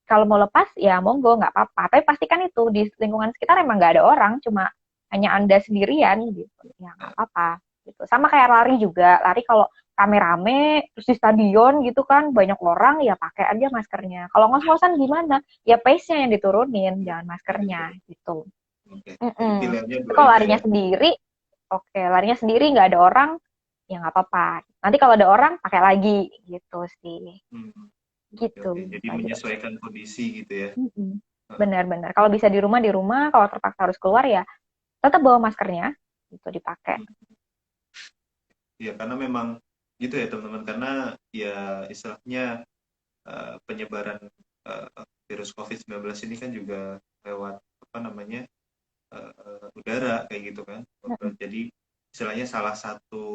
kalau mau lepas ya monggo nggak apa-apa. Tapi pastikan itu di lingkungan sekitar emang nggak ada orang, cuma hanya Anda sendirian gitu. Ya nggak apa-apa gitu. Sama kayak lari juga. Lari kalau rame-rame terus di stadion gitu kan banyak orang ya pakai aja maskernya. Kalau ngos-ngosan gimana? Ya pace-nya yang diturunin, jangan maskernya gitu. Oke. Jadi Mm-mm. pilihannya Tapi dua kalau itu ya. larinya sendiri, oke, larinya sendiri nggak ada orang, ya nggak apa-apa. Nanti kalau ada orang pakai lagi gitu sih. Hmm. Oke, Gitu, oke. Jadi Pak Jo. menyesuaikan kondisi gitu ya. Mm-mm. Heeh. Benar-benar. Kalau bisa di rumah. Kalau terpaksa harus keluar ya tetap bawa maskernya, itu dipakai. Ya karena memang gitu ya teman-teman, karena ya istilahnya penyebaran eh, virus COVID-19 ini kan juga lewat apa namanya udara kayak gitu kan. Mm-mm. Jadi istilahnya salah satu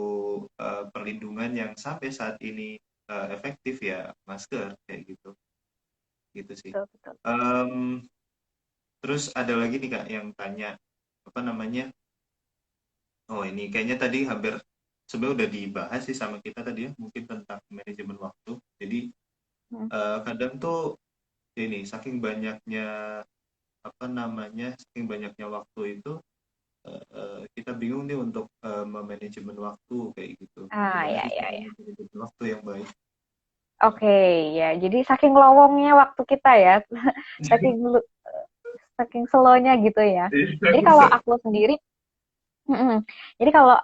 perlindungan yang sampai saat ini efektif ya masker kayak gitu, gitu sih. Betul, betul. Em, Terus ada lagi nih Kak yang tanya apa namanya? Oh ini kayaknya tadi hampir sebenarnya udah dibahas sih sama kita tadi ya, mungkin tentang manajemen waktu. Jadi Mm. kadang tuh ini saking banyaknya apa namanya, saking banyaknya waktu itu kita bingung nih untuk memanajemen waktu kayak gitu. Ah, Gimana ya, sih ya, cara ya. manajemen waktu yang baik? Oke, ya. Jadi saking lowongnya waktu kita ya, saking saking slownya gitu ya. Jadi kalau aku sendiri, mm-mm. Jadi kalau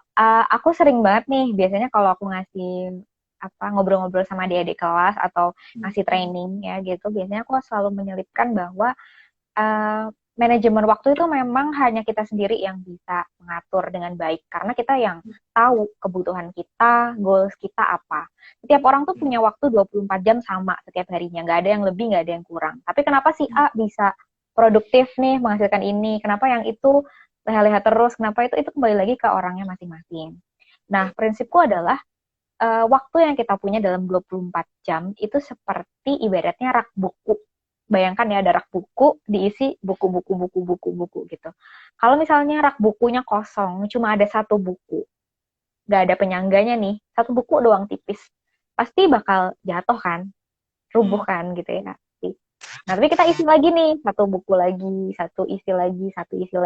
aku sering banget nih, biasanya kalau aku ngasih apa ngobrol-ngobrol sama adik-adik kelas atau ngasih training ya gitu, biasanya aku selalu menyelipkan bahwa uh, manajemen waktu itu memang hanya kita sendiri yang bisa mengatur dengan baik karena kita yang tahu kebutuhan kita, goals kita apa. Setiap orang tuh punya waktu 24 jam sama setiap harinya, nggak ada yang lebih, nggak ada yang kurang. Tapi kenapa si A bisa produktif nih menghasilkan ini, kenapa yang itu leha-leha terus, kenapa itu kembali lagi ke orangnya masing-masing. Nah, prinsipku adalah waktu yang kita punya dalam 24 jam itu seperti ibaratnya rak buku. Bayangkan ya ada rak buku diisi buku-buku buku-buku gitu. Kalau misalnya rak bukunya kosong, cuma ada satu buku, nggak ada penyangganya nih, satu buku doang tipis, pasti bakal jatuh kan, rubuh Hmm. kan gitu ya. Nah, tapi kita isi lagi nih, satu buku lagi, satu isi lagi, satu isi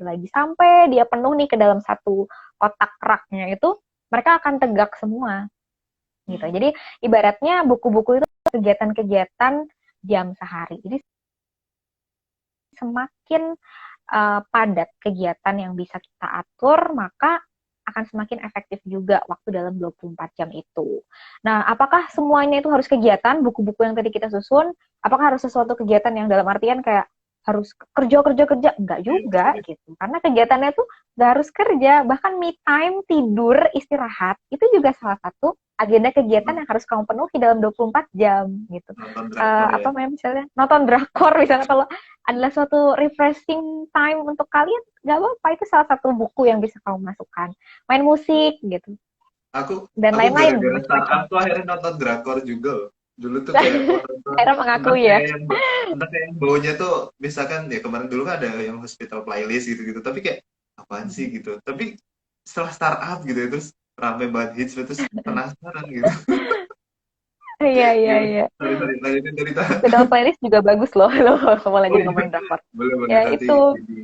lagi, sampai dia penuh nih ke dalam satu kotak raknya itu, mereka akan tegak semua gitu. Hmm. Jadi ibaratnya buku-buku itu kegiatan-kegiatan jam sehari. Jadi semakin padat kegiatan yang bisa kita atur, maka akan semakin efektif juga waktu dalam 24 jam itu. Nah, apakah semuanya itu harus kegiatan, buku-buku yang tadi kita susun, apakah harus sesuatu kegiatan yang dalam artian kayak harus kerja kerja kerja enggak Iya, juga iya. gitu karena kegiatannya tuh nggak harus kerja, bahkan me time, tidur, istirahat itu juga salah satu agenda kegiatan yang harus kamu penuhi dalam 24 jam gitu. Nonton drakor ya. Apa namanya misalnya nonton drakor misalnya, kalau adalah suatu refreshing time untuk kalian, nggak apa-apa, itu salah satu buku yang bisa kamu masukkan. Main musik gitu Aku dan aku lain-lain gara-gara macam-macam. startup tuh akhirnya nonton drakor juga loh. Dulu tuh kayak mau nonton Akhirnya entah mengakui ya. kayak yang entah kayak yang baunya tuh misalkan ya kemarin dulu kan ada yang hospital playlist gitu-gitu tapi kayak apaan sih gitu. Tapi setelah startup gitu ya terus rame banget hits terus penasaran gitu. Iya, iya, Gimana? iya. Sorry, sorry, lanjutin cerita. Hospital playlist juga bagus loh, loh kalau Oh lagi iya, ngomongin drakor. boleh boleh Ya nanti itu, jadi.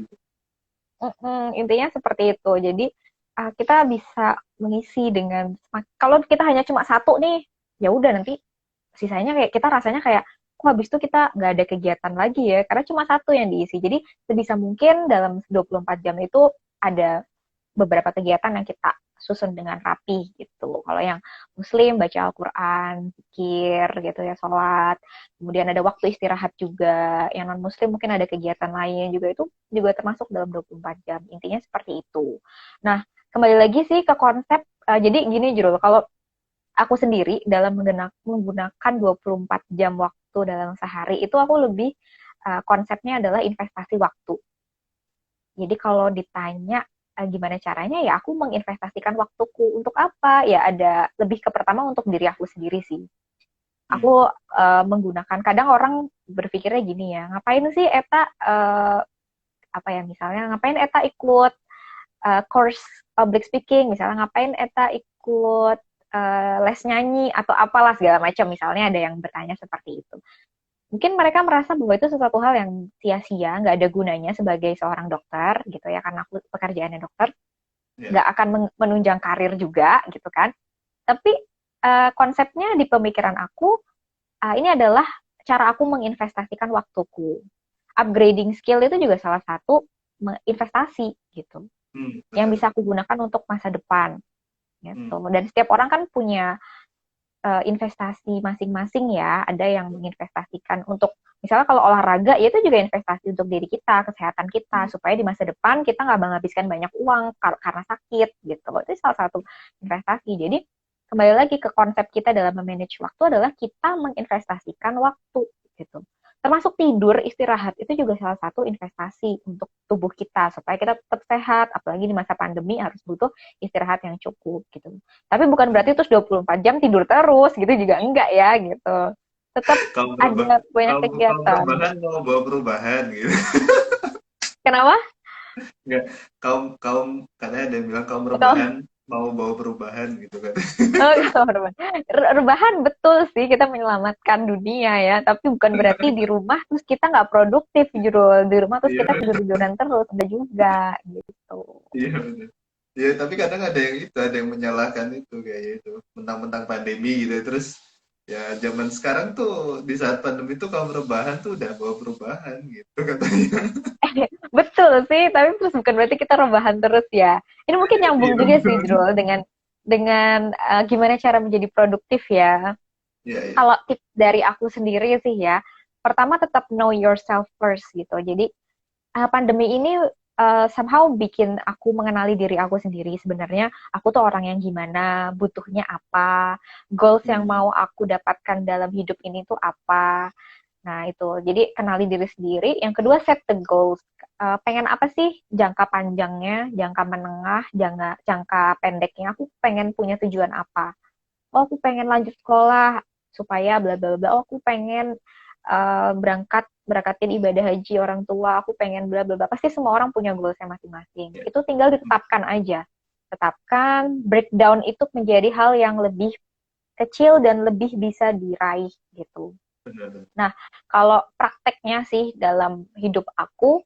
intinya seperti itu. Jadi kita bisa mengisi dengan, kalau kita hanya cuma satu nih, ya udah nanti sisanya kayak kita rasanya kayak kok habis itu kita nggak ada kegiatan lagi ya karena cuma satu yang diisi. Jadi sebisa mungkin dalam 24 jam itu ada beberapa kegiatan yang kita susun dengan rapi gitu. Kalau yang muslim baca Al-Quran, zikir gitu ya, sholat. Kemudian ada waktu istirahat juga. Yang non muslim mungkin ada kegiatan lain juga, itu juga termasuk dalam 24 jam. Intinya seperti itu. Nah, kembali lagi sih ke konsep, jadi gini Jurul, kalau aku sendiri dalam menggunakan 24 jam waktu dalam sehari itu aku lebih konsepnya adalah investasi waktu. Jadi kalau ditanya gimana caranya ya aku menginvestasikan waktuku untuk apa? Ya ada lebih ke pertama untuk diri aku sendiri sih. Aku menggunakan, kadang orang berpikirnya gini ya, ngapain sih Eta apa ya, misalnya ngapain Eta ikut course public speaking, misalnya ngapain Eta ikut les nyanyi atau apalah segala macam, misalnya ada yang bertanya seperti itu. Mungkin mereka merasa bahwa itu sesuatu hal yang sia-sia, nggak ada gunanya sebagai seorang dokter gitu ya, karena aku pekerjaannya dokter, nggak akan menunjang karir juga gitu kan. Tapi konsepnya di pemikiran aku, ini adalah cara aku menginvestasikan waktuku. Upgrading skill itu juga salah satu investasi gitu, yang bisa aku gunakan untuk masa depan gitu. Dan setiap orang kan punya investasi masing-masing ya. Ada yang menginvestasikan untuk, misalnya kalau olahraga, ya itu juga investasi untuk diri kita, kesehatan kita, supaya di masa depan kita nggak menghabiskan banyak uang karena sakit gitu. Itu salah satu investasi. Jadi kembali lagi ke konsep kita dalam memanage waktu adalah kita menginvestasikan waktu gitu. Termasuk tidur, istirahat, itu juga salah satu investasi untuk tubuh kita, supaya kita tetap sehat, apalagi di masa pandemi harus butuh istirahat yang cukup gitu. Tapi bukan berarti terus 24 jam tidur terus gitu juga enggak ya gitu. Tetap ada banyak Kaum kegiatan. perubahan mau bawa perubahan gitu. Kenapa? Enggak, kaum kaum katanya ada yang bilang kaum Betul. rebahan mau bawa perubahan gitu kan. Oh, rebahan betul sih, kita menyelamatkan dunia ya, tapi bukan berarti di rumah terus kita nggak produktif, Jurul. Di rumah terus Iya, kita tidur-tiduran terus, ada juga gitu. iya benar. Ya, tapi kadang ada yang itu, ada yang menyalahkan itu kayak itu, mentang-mentang pandemi gitu. Terus ya zaman sekarang tuh di saat pandemi tuh kaum rebahan tuh udah bawa perubahan gitu katanya. Betul sih, tapi terus bukan berarti kita rebahan terus ya. Ini mungkin nyambung Iya, juga sih, betul. Jurul, dengan gimana cara menjadi produktif ya. Iya, iya. Kalau tips dari aku sendiri sih ya, pertama tetap know yourself first gitu. Jadi pandemi ini somehow bikin aku mengenali diri aku sendiri. Sebenarnya aku tuh orang yang gimana, butuhnya apa, goals yang mau aku dapatkan dalam hidup ini tuh apa. Nah itu, jadi kenali diri sendiri. Yang kedua, set the goals. Pengen apa sih jangka panjangnya, jangka menengah, jangka pendeknya. Aku pengen punya tujuan apa. Oh, aku pengen lanjut sekolah supaya bla bla bla. Oh, aku pengen berangkatin ibadah haji orang tua. Aku pengen bla bla bla. Pasti semua orang punya goalsnya masing-masing. Iya. Itu tinggal ditetapkan aja. Tetapkan, breakdown itu menjadi hal yang lebih kecil dan lebih bisa diraih gitu. Benar. Nah, kalau prakteknya sih dalam hidup aku,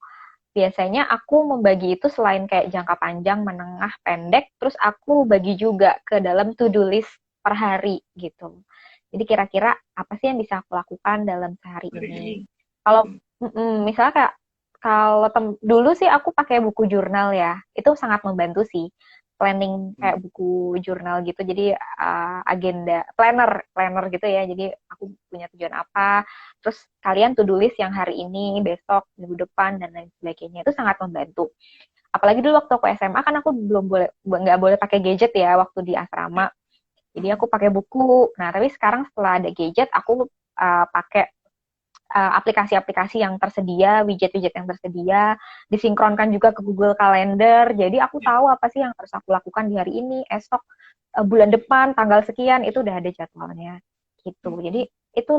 biasanya aku membagi itu selain kayak jangka panjang, menengah, pendek, terus aku bagi juga ke dalam to-do list per hari gitu. Jadi kira-kira apa sih yang bisa aku lakukan dalam sehari Hari ini. ini? Kalau misalnya kayak kalau dulu sih aku pakai buku jurnal ya, itu sangat membantu sih. Planning kayak buku jurnal gitu, jadi agenda planner gitu ya. Jadi aku punya tujuan apa, terus kalian to do list yang hari ini, besok, minggu depan dan lain sebagainya, itu sangat membantu. Apalagi dulu waktu aku SMA kan aku belum boleh, nggak boleh pakai gadget ya waktu di asrama. Jadi aku pakai buku. Nah tapi sekarang setelah ada gadget, aku pakai aplikasi-aplikasi yang tersedia, widget-widget yang tersedia, disinkronkan juga ke Google Calendar. Jadi aku tahu apa sih yang harus aku lakukan di hari ini, esok, bulan depan, tanggal sekian, itu udah ada jadwalnya. Gitu. Jadi itu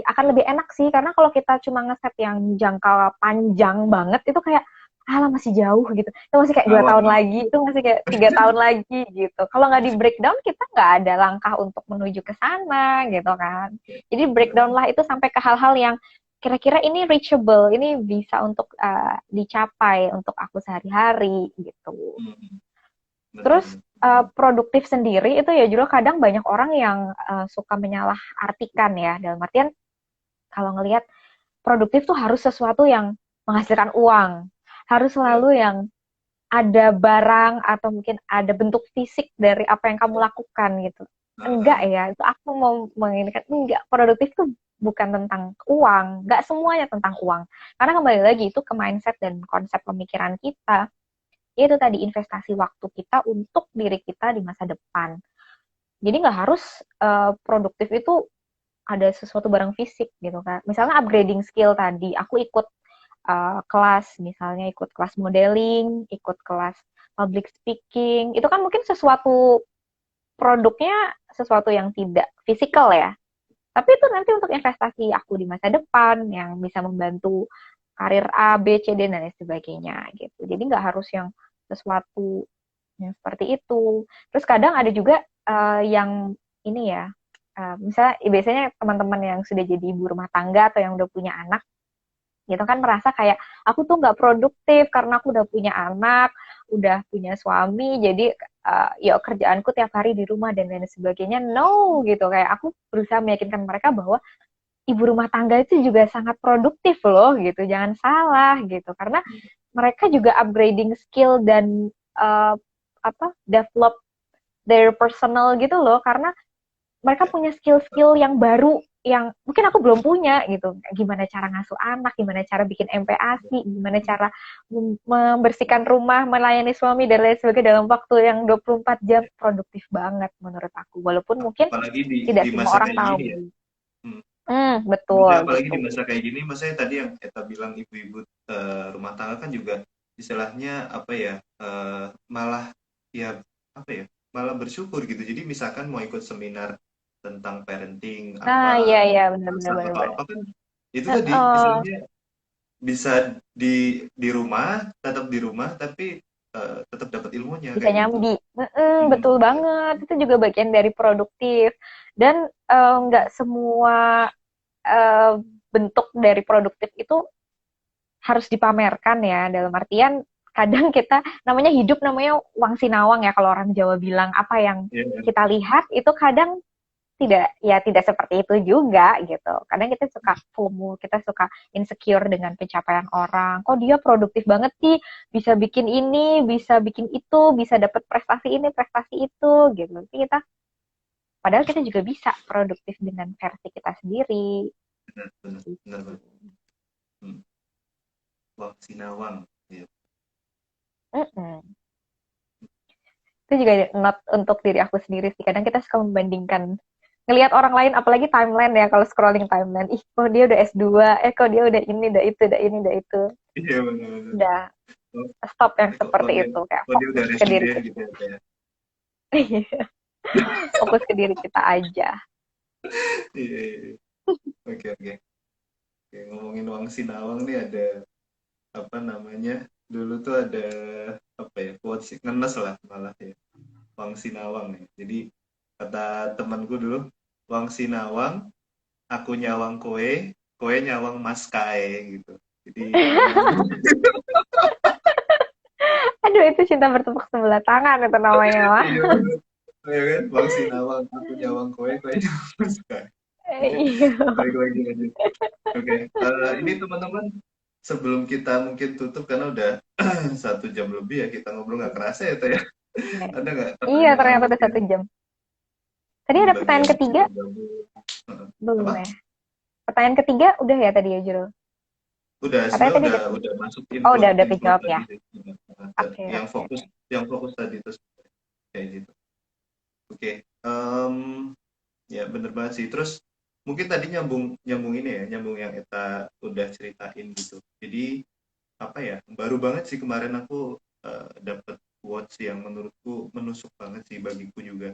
akan lebih enak sih, karena kalau kita cuma ngeset yang jangka panjang banget, itu kayak, alah masih jauh gitu. Itu masih kayak 2 tahun Awal. lagi, itu masih kayak 3 tahun lagi gitu. Kalau nggak di breakdown, kita nggak ada langkah untuk menuju ke sana gitu kan. Jadi breakdown lah itu sampai ke hal-hal yang kira-kira ini reachable, ini bisa untuk dicapai untuk aku sehari-hari gitu. Terus Betul. produktif sendiri itu ya juga kadang banyak orang yang suka menyalahartikan ya, dalam artian kalau ngelihat produktif tuh harus sesuatu yang menghasilkan uang, harus Ya. selalu yang ada barang atau mungkin ada bentuk fisik dari apa yang kamu lakukan gitu. Enggak ya, itu aku mau menginginkan, enggak, produktif tuh bukan tentang uang, enggak semuanya tentang uang. Karena kembali lagi itu ke mindset dan konsep pemikiran kita. Itu tadi investasi waktu kita untuk diri kita di masa depan. Jadi nggak harus produktif itu ada sesuatu barang fisik gitu kan. Misalnya upgrading skill tadi, aku ikut kelas, misalnya ikut kelas modeling, ikut kelas public speaking, itu kan mungkin sesuatu produknya sesuatu yang tidak fisikal ya. Tapi itu nanti untuk investasi aku di masa depan yang bisa membantu karir A, B, C, D, dan lain sebagainya gitu. Jadi nggak harus yang sesuatu yang seperti itu. Terus kadang ada juga yang ini ya, misalnya biasanya teman-teman yang sudah jadi ibu rumah tangga atau yang udah punya anak, gitu kan merasa kayak aku tuh nggak produktif karena aku udah punya anak, udah punya suami, jadi ya kerjaanku tiap hari di rumah dan lain sebagainya. No gitu, kayak aku berusaha meyakinkan mereka bahwa ibu rumah tangga itu juga sangat produktif loh gitu, jangan salah gitu, karena mereka juga upgrading skill dan develop their personal gitu loh, karena mereka punya skill-skill yang baru yang mungkin aku belum punya gitu. Gimana cara ngasuh anak, gimana cara bikin MPASI, gimana cara membersihkan rumah, melayani suami dan lain sebagainya dalam waktu yang 24 jam, produktif banget menurut aku. Walaupun mungkin Apalagi tidak di semua masa orang kayak tahu. gini ya. Hmm. Betul Maksudnya apalagi gitu. di masa kayak gini, maksudnya tadi yang Eta bilang ibu-ibu rumah tangga kan juga istilahnya apa ya, malah ya apa ya, malah bersyukur gitu. Jadi misalkan mau ikut seminar tentang parenting Nah, apa iya atau iya benar benar masak benar atau benar. apa kan itu tadi Uh, istilahnya bisa di rumah, tetap di rumah tapi tetap dapat ilmunya Bisa kayak gitu. nyambi. Betul Hmm. banget. Itu juga bagian dari produktif. Dan nggak semua eh, bentuk dari produktif itu harus dipamerkan ya. Dalam artian kadang kita namanya hidup namanya wang sinawang ya kalau orang Jawa bilang, apa yang Iya, kita lihat itu kadang tidak seperti itu juga gitu. Kadang kita suka FOMO, kita suka insecure dengan pencapaian orang. Kok dia produktif banget sih, bisa bikin ini, bisa bikin itu, bisa dapat prestasi ini, prestasi itu gitu. Tapi padahal kita juga bisa produktif dengan versi kita sendiri. benar benar Gitu. benar banget. Hmm. Wah, Sinawang. Iya. Mm-mm. Itu juga not untuk diri aku sendiri sih. Kadang kita suka membandingkan ngelihat orang lain, apalagi timeline ya, kalau scrolling timeline, ih kok dia udah S2, kok dia udah ini, udah itu, udah ini, udah itu. Iya benar-benar. Udah stop yang Kok seperti dia itu, kayak kok dia udah fokus ke diri residen kita. gitu ya kayak. Fokus ke diri kita aja. Iya, iya, iya. Oke, oke. Oke, ngomongin Wang Sinawang nih ada apa namanya? Dulu tuh ada apa ya? Quotes ngenes lah malah ya. Wang Sinawang ya. Jadi kata temanku dulu, Wang Sinawang, aku nyawang kowe, kowe nyawang mas kae gitu. Jadi Aduh, itu cinta bertepuk sebelah tangan itu namanya mah. iya bener. Iya kan? Wang Sinawang, aku nyawang kowe, kowe nyawang mas kae. Oke, Iya. balik lagi aja. Oke, ini teman-teman sebelum kita mungkin tutup karena udah 1 jam lebih ya kita ngobrol nggak kerasa ya Teh ya. Ada nggak Iya, pertanyaan ternyata udah mungkin 1 jam. Tadi ada bagi pertanyaan yang masih ketiga? bergabung? Belum Apa? ya? Pertanyaan ketiga udah ya tadi ya, Jul? Udah Katanya sebenarnya tadi udah masuk oh, udah input kejawab ya. tadi sih. Oke, Yang oke, fokus oke. tadi itu kayak gitu. Oke, ya bener banget sih. Terus mungkin tadi nyambung nyambung ini ya, nyambung yang Eta udah ceritain gitu. Jadi apa ya, baru banget sih kemarin aku dapet quotes yang menurutku menusuk banget sih bagiku juga.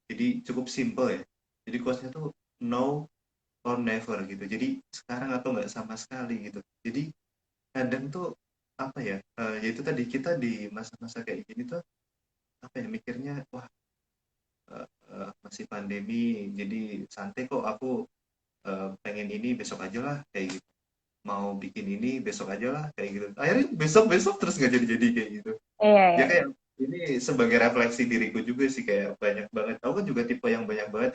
Jadi cukup simple ya. Jadi quotesnya tuh no or never gitu. Jadi sekarang atau nggak sama sekali gitu. Jadi kadang tuh apa ya, ya itu tadi kita di masa-masa kayak gini tuh apa ya mikirnya, wah masih pandemi, jadi santai kok aku pengen ini besok aja lah kayak gitu. Mau bikin ini besok aja lah kayak gitu. Akhirnya besok-besok terus nggak jadi-jadi kayak gitu. Iya, Ya iya, iya. kayak ini sebagai refleksi diriku juga sih kayak banyak banget. Aku kan juga tipe yang banyak banget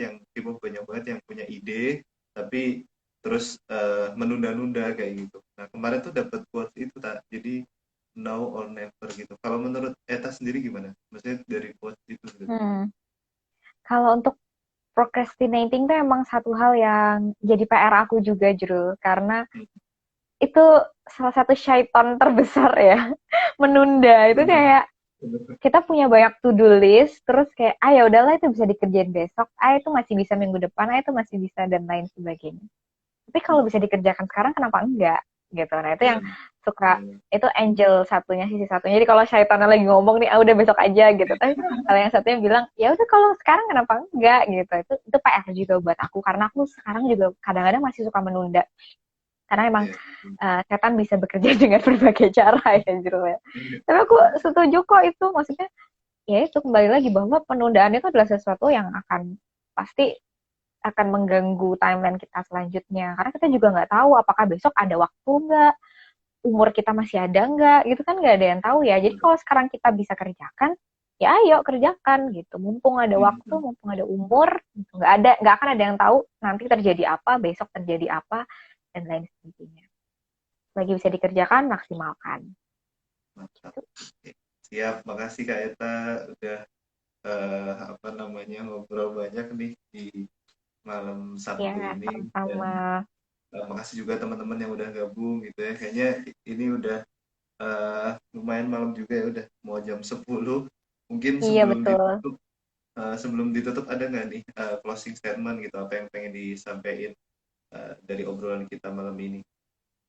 yang punya ide tapi terus menunda-nunda kayak gitu. Nah kemarin tuh dapat quotes itu tak. Jadi now or never gitu. Kalau menurut Eta sendiri gimana? Maksudnya dari quotes itu gitu. Hmm. Kalau untuk procrastinating tuh emang satu hal yang jadi PR aku juga, Jul. Karena Hmm. itu salah satu syaitan terbesar ya. Menunda itu Bener. kayak kita punya banyak to-do list, terus kayak, ya udahlah itu bisa dikerjain besok, itu masih bisa minggu depan, itu masih bisa dan lain sebagainya. Tapi kalau bisa dikerjakan sekarang, kenapa enggak? Gitu. Nah, itu yang Ya, suka, itu angel satunya, sisi satunya. Jadi kalau syaitannya lagi ngomong nih, udah besok aja gitu. Tapi kalau yang satunya bilang, ya udah kalau sekarang kenapa enggak gitu. Itu PR juga buat aku, karena aku sekarang juga kadang-kadang masih suka menunda. Karena emang Iya. setan bisa bekerja dengan berbagai cara ya, Jero ya. Tapi aku setuju kok itu, maksudnya ya itu kembali lagi bahwa penundaan itu adalah sesuatu yang akan pasti akan mengganggu timeline kita selanjutnya. Karena kita juga nggak tahu apakah besok ada waktu nggak, umur kita masih ada nggak, gitu kan nggak ada yang tahu ya. Jadi kalau sekarang kita bisa kerjakan, ya ayo kerjakan gitu. Mumpung ada waktu, mumpung ada umur, gitu. Nggak akan ada yang tahu nanti terjadi apa, besok terjadi apa, dan lain sebagainya. Lagi bisa dikerjakan, maksimalkan. Mantap. Siap, makasih Kak Eta udah apa namanya ngobrol banyak nih di malam Ya, Sabtu ini, dan sama-sama. makasih juga teman-teman yang udah gabung gitu ya. Kayaknya ini udah lumayan malam juga ya, udah mau jam 10. Mungkin Iya, betul. sebelum ditutup ada nggak nih closing statement gitu, apa yang pengen disampaikan dari obrolan kita malam ini?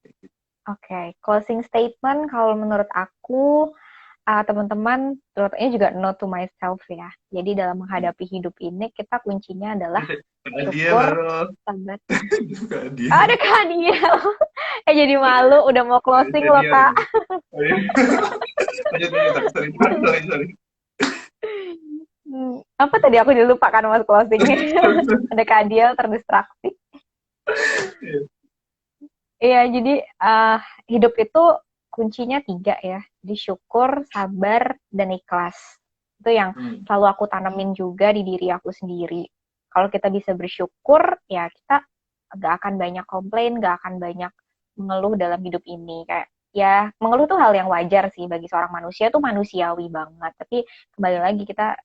Kayak gitu. Oke, closing statement kalau menurut aku, teman-teman, terutama juga note to myself ya. Jadi dalam menghadapi hidup ini, kita kuncinya adalah Kak Diel, syukur, halo. sabar. Kak Ah, Diel. ada Kak Diel. Jadi malu, udah mau closing Kak loh, Diel. Kak. Lanjut, lanjut, sorry. Apa tadi aku dilupakan mas closingnya. Ada Kak Diel terdistraksi. Iya, jadi hidup itu kuncinya 3 ya. Jadi syukur, sabar, dan ikhlas. Itu yang selalu aku tanemin juga di diri aku sendiri. Kalau kita bisa bersyukur, ya kita gak akan banyak komplain, gak akan banyak mengeluh dalam hidup ini. Kayak ya mengeluh tuh hal yang wajar sih bagi seorang manusia, tuh manusiawi banget. Tapi kembali lagi kita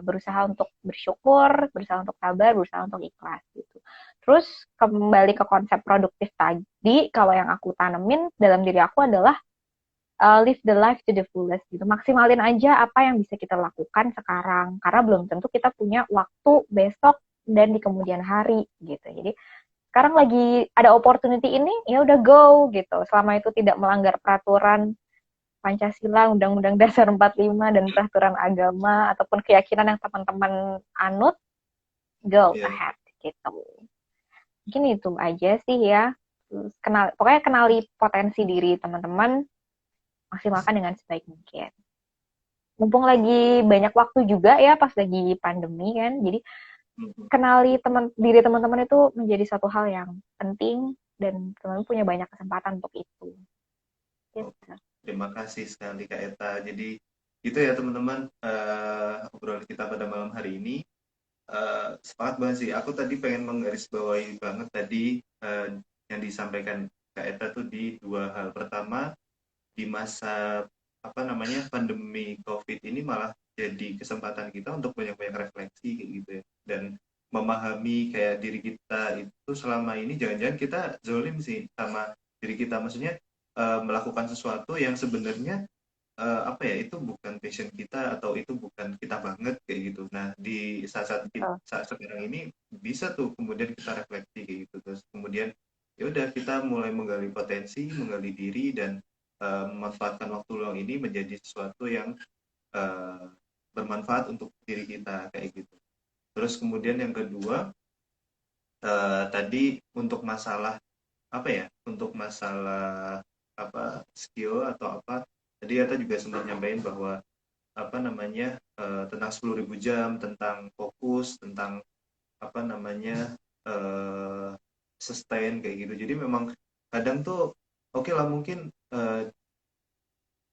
berusaha untuk bersyukur, berusaha untuk sabar, berusaha untuk ikhlas gitu. Terus kembali ke konsep produktif tadi, kalau yang aku tanemin dalam diri aku adalah live the life to the fullest gitu. Maksimalin aja apa yang bisa kita lakukan sekarang, karena belum tentu kita punya waktu besok dan di kemudian hari gitu. Jadi sekarang lagi ada opportunity ini, ya udah go gitu. Selama itu tidak melanggar peraturan Pancasila, Undang-Undang Dasar 45 dan peraturan agama ataupun keyakinan yang teman-teman anut, go Iya. ahead gitu. Mungkin itu aja sih ya. Pokoknya kenali potensi diri teman-teman, maksimalkan dengan sebaik mungkin. Mumpung lagi banyak waktu juga ya pas lagi pandemi kan, jadi kenali diri teman-teman itu menjadi satu hal yang penting dan teman-teman punya banyak kesempatan untuk itu. Gitu. Terima kasih sekali Kak Eta. Jadi gitu ya teman-teman, obrolan kita pada malam hari ini. Semangat banget sih. Aku tadi pengen menggarisbawahi banget tadi yang disampaikan Kak Eta tuh di dua hal. Pertama, di masa apa namanya pandemi COVID ini malah jadi kesempatan kita untuk banyak-banyak refleksi kayak gitu ya. Dan memahami kayak diri kita itu selama ini jangan-jangan kita zolim sih sama diri kita. Maksudnya melakukan sesuatu yang sebenarnya apa ya, itu bukan passion kita atau itu bukan kita banget kayak gitu. Nah di saat sekarang ini bisa tuh kemudian kita refleksi kayak gitu, terus kemudian ya udah kita mulai menggali potensi, menggali diri, dan memanfaatkan waktu luang ini menjadi sesuatu yang uh, bermanfaat untuk diri kita kayak gitu. Terus kemudian yang kedua, tadi untuk masalah apa ya, untuk masalah apa skill atau apa, tadi Ata juga sempat nyampaikan bahwa apa namanya tentang 10.000 jam, tentang fokus, tentang apa namanya sustain kayak gitu. Jadi memang kadang tuh oke lah mungkin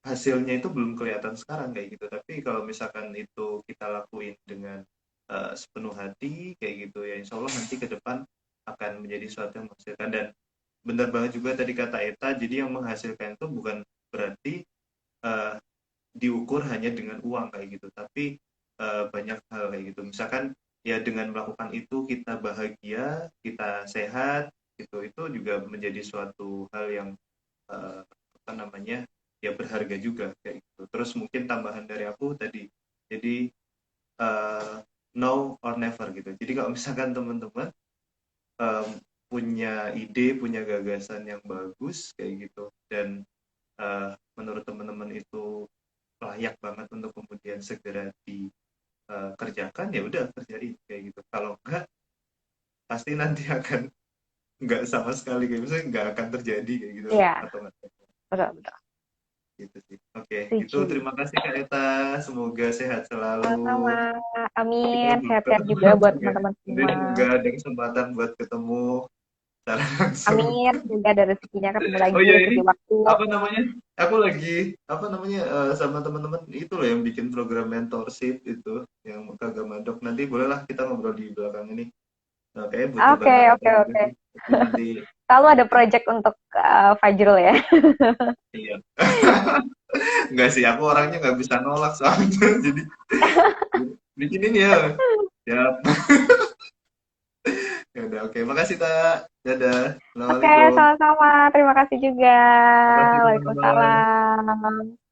hasilnya itu belum kelihatan sekarang kayak gitu, tapi kalau misalkan itu kita lakuin dengan sepenuh hati kayak gitu ya, insya Allah nanti ke depan akan menjadi sesuatu yang menghasilkan. Dan benar banget juga tadi kata Eta, jadi yang menghasilkan itu bukan berarti uh, diukur hanya dengan uang kayak gitu, tapi banyak hal kayak gitu. Misalkan ya dengan melakukan itu kita bahagia, kita sehat, itu juga menjadi suatu hal yang apa namanya ya berharga juga kayak gitu. Terus mungkin tambahan dari aku tadi, jadi now or never gitu. Jadi kalau misalkan teman-teman um, punya ide, punya gagasan yang bagus kayak gitu, dan menurut teman-teman itu layak banget untuk kemudian segera dikerjakan, ya udah kerjain kayak gitu. Kalau enggak, pasti nanti akan nggak sama sekali, kayak misalnya nggak akan terjadi kayak gitu, Iya, atau nggak betul betul. gitu sih. Oke, itu Setuju. terima kasih Kak Eta, semoga sehat Sama-sama. selalu. Kita Amin. belum Sehat-sehat ketemu juga buat langsung ya. teman-teman Nanti semua. semoga ada kesempatan buat ketemu secara langsung. Amin. Semoga ada rezekinya ketemu lagi Oh iya, ini rezeki waktu. apa namanya? Aku lagi apa namanya sama teman-teman itu loh yang bikin program mentorship itu yang kagak madok. Nanti bolehlah kita ngobrol di belakang ini. Kayaknya butuh Oke, bantuan kita oke, juga oke. sih. Tapi nanti Selalu ada project untuk Fajrul ya. iya. Enggak sih, aku orangnya nggak bisa nolak soalnya. Jadi bikin ini ya. Ya, ya udah oke. Makasih Kak. Dadah. Oke, Assalamualaikum. sama-sama. Terima kasih juga. Makasih teman-teman. Waalaikumsalam.